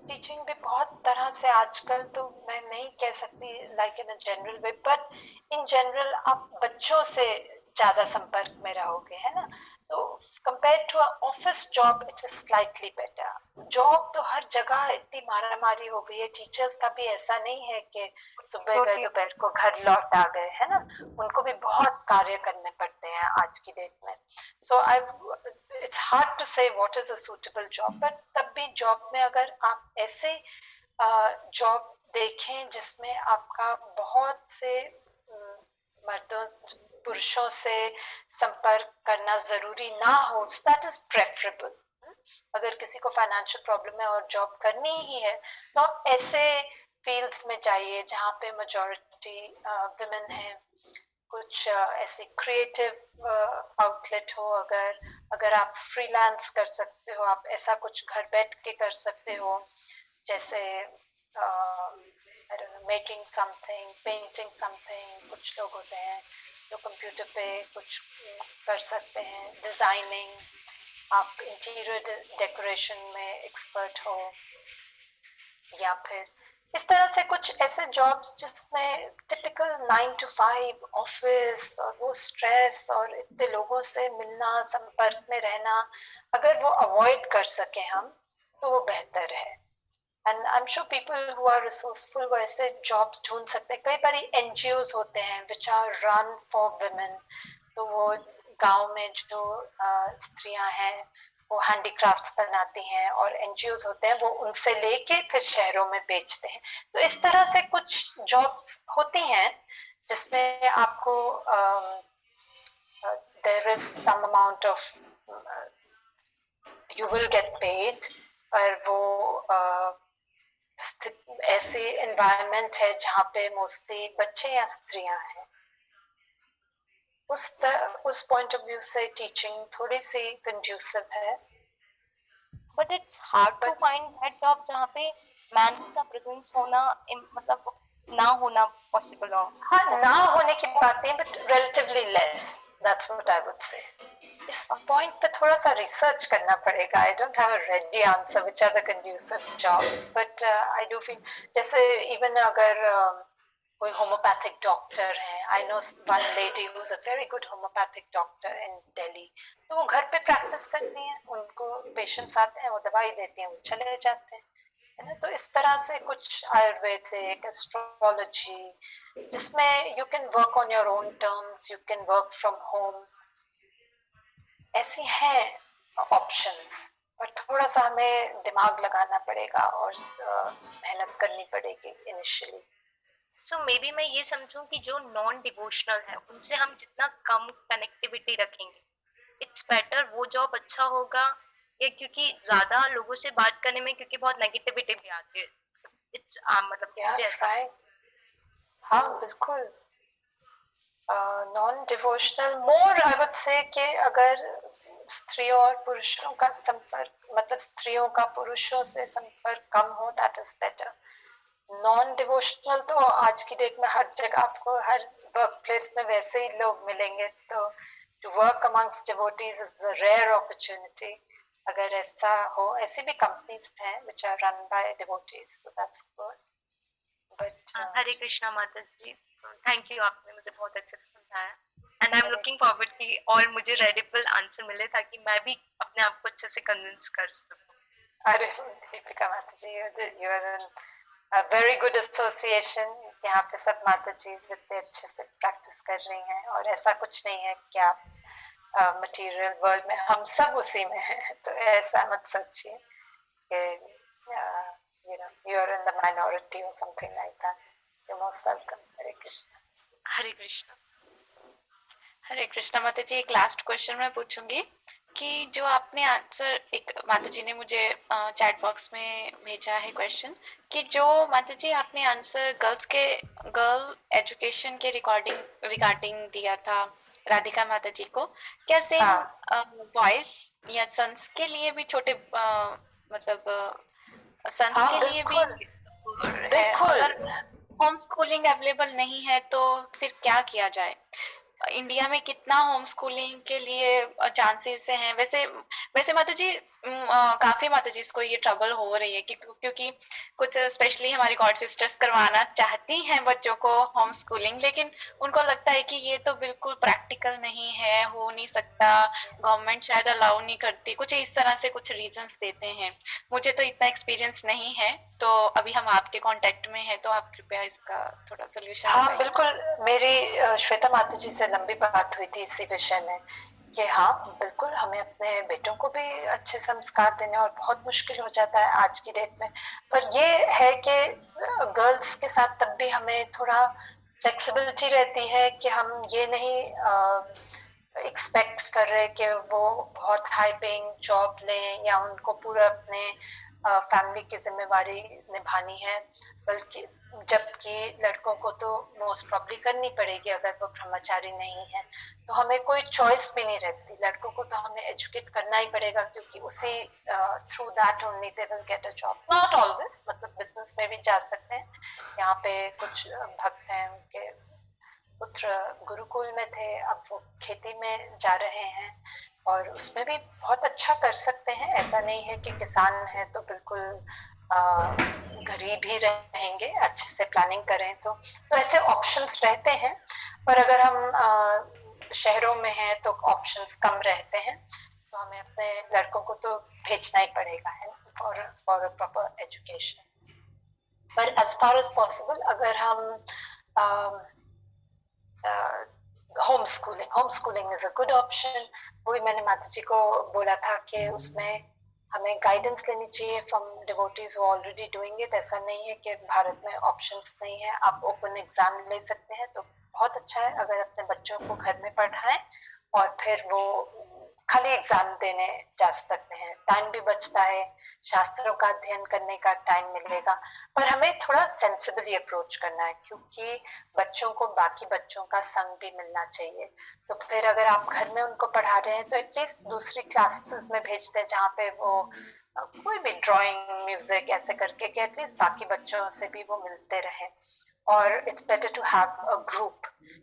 [SPEAKER 1] टीचिंग भी बहुत तरह से आजकल, तो मैं नहीं कह सकती like in a general way, but in general आप बच्चों से ज्यादा संपर्क में रहोगे, है ना? तो compare to office job it is slightly better. Job तो हर जगह इतनी मारामारी हो गई है. टीचर्स का भी ऐसा नहीं है कि सुबह गए दोपहर को घर लौट आ गए, है ना? उनको भी बहुत कार्य करने पड़ते हैं आज की डेट में. सो it's hard to say what is a suitable job, but तब भी जॉब में अगर आप ऐसे जॉब देखें जिसमें आपका बहुत से मर्दों पुरुषों से संपर्क करना जरूरी ना हो, so that is preferable. अगर किसी को फाइनेंशियल प्रॉब्लम है और जॉब करनी ही है, तो आप ऐसे फील्ड्स में जाइए जहाँ पे मेजॉरिटी विमेन है. कुछ ऐसे क्रिएटिव आउटलेट हो, अगर आप फ्रीलांस कर सकते हो, आप ऐसा कुछ घर बैठ के कर सकते हो, जैसे मेकिंग समथिंग, पेंटिंग समथिंग. कुछ लोग होते हैं जो कंप्यूटर पे कुछ कर सकते हैं, डिजाइनिंग. आप इंटीरियर डेकोरेशन में एक्सपर्ट हो, या फिर इस तरह से कुछ ऐसे जॉब्स जिसमें टिपिकल 9 to 5 ऑफिस और वो स्ट्रेस और इतने लोगों से मिलना, संपर्क में रहना, अगर वो अवॉइड कर सके हम, तो वो बेहतर है. And I am sure people who are resourceful वो ऐसे जॉब्स ढूंढ सकते हैं. कई बार एनजीओज होते हैं which are run for women. तो वो गांव में जो स्त्रियां हैं वो हैंडीक्राफ्ट्स बनाती हैं, और एनजीओज होते हैं वो उनसे लेके फिर शहरों में बेचते हैं. तो इस तरह से कुछ जॉब्स होती हैं जिसमें आपको there is some amount of you will get paid, और वो ऐसे एनवायरनमेंट है जहाँ पे मोस्टली बच्चे या स्त्रियां हैं. उस पॉइंट ऑफ व्यू से टीचिंग थोड़ी सी कंड्यूसिव है.
[SPEAKER 2] But it's hard to find that job जहाँ पे मैन का प्रेजेंस होना मतलब ना होना पॉसिबल हो.
[SPEAKER 1] हाँ, ना होने की बात नहीं, but relatively less. That's what I would say. इस पॉइंट पे थोड़ा सा रिसर्च करना पड़ेगा. I don't have a ready answer which are the conducive jobs, but I do feel जैसे इवन अगर कोई होम्योपैथिक डॉक्टर है, I know one lady who is a very good homeopathic doctor in Delhi, तो वो घर पे प्रैक्टिस करती हैं, उनको पेशेंट्स आते हैं, वो दवाई देती हैं, वो चले जाते हैं, है ना. तो इस तरह से कुछ आयुर्वेदिक, एस्ट्रोलॉजी, जिसमें you can work on your own terms, you can work from home, ऐसी हैं ऑप्शंस. पर थोड़ा सा हमें दिमाग लगाना पड़ेगा और मेहनत करनी पड़ेगी इनिशियली.
[SPEAKER 2] सो मे बी मैं ये समझूं कि जो नॉन डिवोशनल है उनसे हम जितना कम कनेक्टिविटी रखेंगे इट्स बेटर, वो जॉब अच्छा होगा. या क्योंकि ज्यादा लोगों से बात करने में क्योंकि बहुत नेगेटिविटी भी आती है, इट्स मतलब मुझे ऐसा.
[SPEAKER 1] हाँ बिल्कुल. Non devotional more I would से कि अगर स्त्रियों और पुरुषों का संपर्क, मतलब स्त्रियों का पुरुषों से संपर्क कम हो, that is better. Non devotional तो आज की डेट में हर जगह आपको, हर वर्क प्लेस में वैसे ही लोग मिलेंगे, तो to work amongst devotees is a rare opportunity. अगर ऐसा हो, ऐसी भी कंपनीज हैं which are run by devotees, so that's good. But
[SPEAKER 2] Hare Krishna माता जी, थैंक यू, आपने मुझे बहुत अच्छे से समझाया. And I am looking forward कि और मुझे रेडिबल आंसर मिले ताकि मैं भी अपने आप को अच्छे से कन्विंस कर सकूं.
[SPEAKER 1] अरे दीपिका माता जी, you are in a very good association. यहाँ पे सब माता जी इतने अच्छे से प्रैक्टिस कर रही हैं, और ऐसा कुछ नहीं है कि आप मटेरियल वर्ल्ड में, हम सब उसी में हैं. तो ऐसा मत सोचिए कि you know you are in the minority or something like that. You're most welcome. Hare Krishna.
[SPEAKER 2] हरे कृष्णा.
[SPEAKER 3] हरे कृष्णा माता जी, एक लास्ट क्वेश्चन मैं पूछूंगी कि जो आपने आंसर, एक माता जी ने मुझे चैट बॉक्स में भेजा है क्वेश्चन कि जो माता जी आपने आंसर गर्ल एजुकेशन के रिगार्डिंग दिया था राधिका माता जी को, क्या सेम वॉइस या सन्स के लिए भी छोटे मतलब सन्स
[SPEAKER 1] हाँ,
[SPEAKER 3] के लिए भी है? अगर होम स्कूलिंग अवेलेबल नहीं है तो फिर क्या किया जाए? इंडिया में कितना होम स्कूलिंग के लिए चांसेस हैं? वैसे माता जी काफी माता जी इसको ये ट्रबल हो रही है क्योंकि कुछ स्पेशली हमारी गॉड सिस्टर्स करवाना चाहती हैं बच्चों को होम स्कूलिंग, लेकिन उनको लगता है कि ये तो बिल्कुल प्रैक्टिकल नहीं है, हो नहीं सकता, गवर्नमेंट शायद अलाउ नहीं करती, कुछ इस तरह से कुछ रीजंस देते हैं. मुझे तो इतना एक्सपीरियंस नहीं है, तो अभी हम आपके कांटेक्ट में हैं, तो आप कृपया इसका थोड़ा सोल्यूशन.
[SPEAKER 1] हाँ बिल्कुल, मेरी श्वेता माता जी से लंबी बात हुई थी इसी विषय में कि हाँ बिल्कुल हमें अपने बेटों को भी अच्छे संस्कार देने, और बहुत मुश्किल हो जाता है आज की डेट में. पर ये है कि गर्ल्स के साथ तब भी हमें थोड़ा फ्लेक्सिबिलिटी रहती है कि हम ये नहीं एक्सपेक्ट कर रहे कि वो बहुत हाई पेइंग जॉब लें या उनको पूरा अपने फैमिली की जिम्मेवारी निभानी है, बल्कि जबकि लड़कों को तो मोस्ट प्रॉब्ली करनी पड़ेगी अगर वो ब्रह्मचारी नहीं है. तो हमें कोई चॉइस भी नहीं रहती, लड़कों को तो हमें एजुकेट करना ही पड़ेगा, क्योंकि उसी through that only they will get a job. Not always, मतलब बिजनेस में भी जा सकते हैं. यहाँ पे कुछ भक्त हैं, उनके पुत्र गुरुकुल में थे, अब वो खेती में जा रहे हैं और उसमें भी बहुत अच्छा कर सकते हैं. ऐसा नहीं है कि किसान है तो बिल्कुल गरीब ही रहेंगे, अच्छे से प्लानिंग करें तो ऐसे ऑप्शंस रहते हैं. पर अगर हम शहरों में हैं तो ऑप्शंस कम रहते हैं, तो हमें अपने लड़कों को तो भेजना ही पड़ेगा है फॉर अ प्रॉपर एजुकेशन. पर एज फार एज पॉसिबल अगर हम home schooling is a good option. वही मैंने माता जी को बोला था कि उसमें हमें गाइडेंस लेनी चाहिए from devotees who already doing it. ऐसा नहीं है कि भारत में ऑप्शंस नहीं है, आप ओपन एग्जाम ले सकते हैं तो बहुत अच्छा है अगर अपने बच्चों को घर में पढ़ाएं और फिर वो खाली एग्जाम देने जा सकते हैं. टाइम भी बचता है, शास्त्रों का अध्ययन करने का टाइम मिलेगा. पर हमें थोड़ा सेंसिबली अप्रोच करना है, क्योंकि बच्चों को बाकी बच्चों का संग भी मिलना चाहिए. तो फिर अगर आप घर में उनको पढ़ा रहे हैं तो एटलीस्ट दूसरी क्लासेस में भेजते हैं जहाँ पे वो कोई भी ड्राइंग, म्यूजिक ऐसे करके कि एटलीस्ट बाकी बच्चों से भी वो मिलते रहे. और it's better to have a group,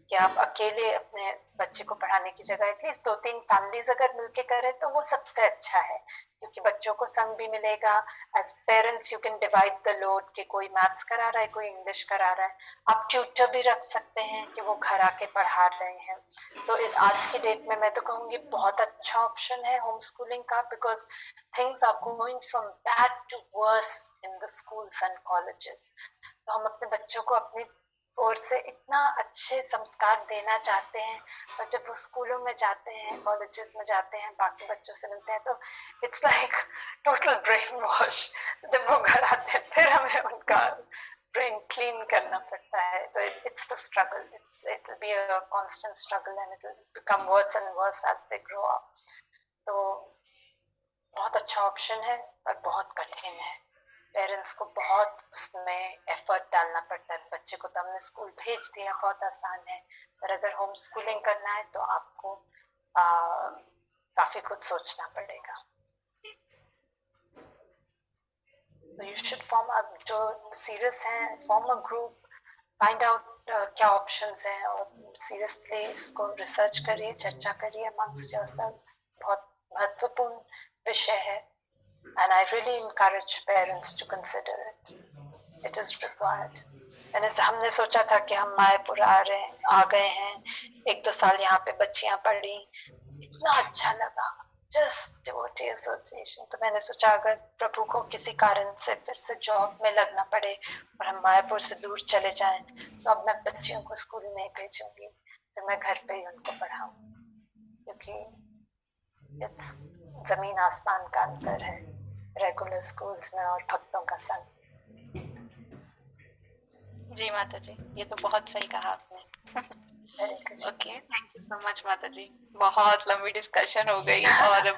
[SPEAKER 1] कि आप अकेले अपने बच्चे को पढ़ाने की जगह एटलीस्ट 2-3 फैमिलीज अगर मिलके करें तो वो सबसे अच्छा है, क्योंकि बच्चों को संग भी मिलेगा। As parents you can divide the load, कि कोई मैथ्स करा रहा है, कोई इंग्लिश करा रहा है, आप ट्यूटर भी रख सकते हैं कि वो घर आके पढ़ा रहे हैं। तो इस आज की डेट में मैं तो कहूँगी बहुत अच्छा ऑप्शन है होम स्कूलिंग का, because things are going from bad to worse in the schools and colleges. तो हम अपने बच्चों को अपनी ओर से इतना अच्छे संस्कार देना चाहते हैं, और जब वो स्कूलों में जाते हैं, कॉलेजेस में जाते हैं, बाकी बच्चों से मिलते हैं, तो it's like total brain wash. जब वो घर आते हैं फिर हमें उनका ब्रेन क्लीन करना पड़ता है। तो it's the struggle, it will be a constant struggle and it will become worse and worse as they grow up. तो बहुत अच्छा ऑप्शन है पर बहुत कठिन है, पेरेंट्स को बहुत उसमें एफर्ट डालना पड़ता है। बच्चे को तो हमने स्कूल भेज दिया, बहुत आसान है, पर अगर होम स्कूलिंग करना है तो आपको काफी कुछ सोचना पड़ेगा। तो यू शुड फॉर्म, जो सीरियस हैं, form a group, find out क्या ऑप्शंस हैं, और सीरियसली इसको रिसर्च करिए, चर्चा करिए अमंगस्ट योरसेल्व्स। बहुत महत्वपूर्ण विषय है। And I really encourage parents to consider it. It is required. हमने सोचा था कि हम मायापुर आ गए हैं, 1-2 साल यहाँ पे बच्चियां पढ़ी, इतना अच्छा लगा, जस्ट डिवोटी एसोसिएशन। तो मैंने सोचा अगर प्रभु को किसी कारण से फिर से जॉब में लगना पड़े और हम मायापुर से दूर चले जाएं, तो अब मैं बच्चियों को स्कूल नहीं भेजूंगी, फिर मैं घर पे ही उनको पढ़ाऊं, क्योंकि जमीन आसमान का अंतर है रेगुलर स्कूल्स में और भक्तों का संग।
[SPEAKER 3] जी माता जी, ये तो बहुत सही कहा आपने। Okay, thank you so much माता जी, बहुत लंबी डिस्कशन हो गई और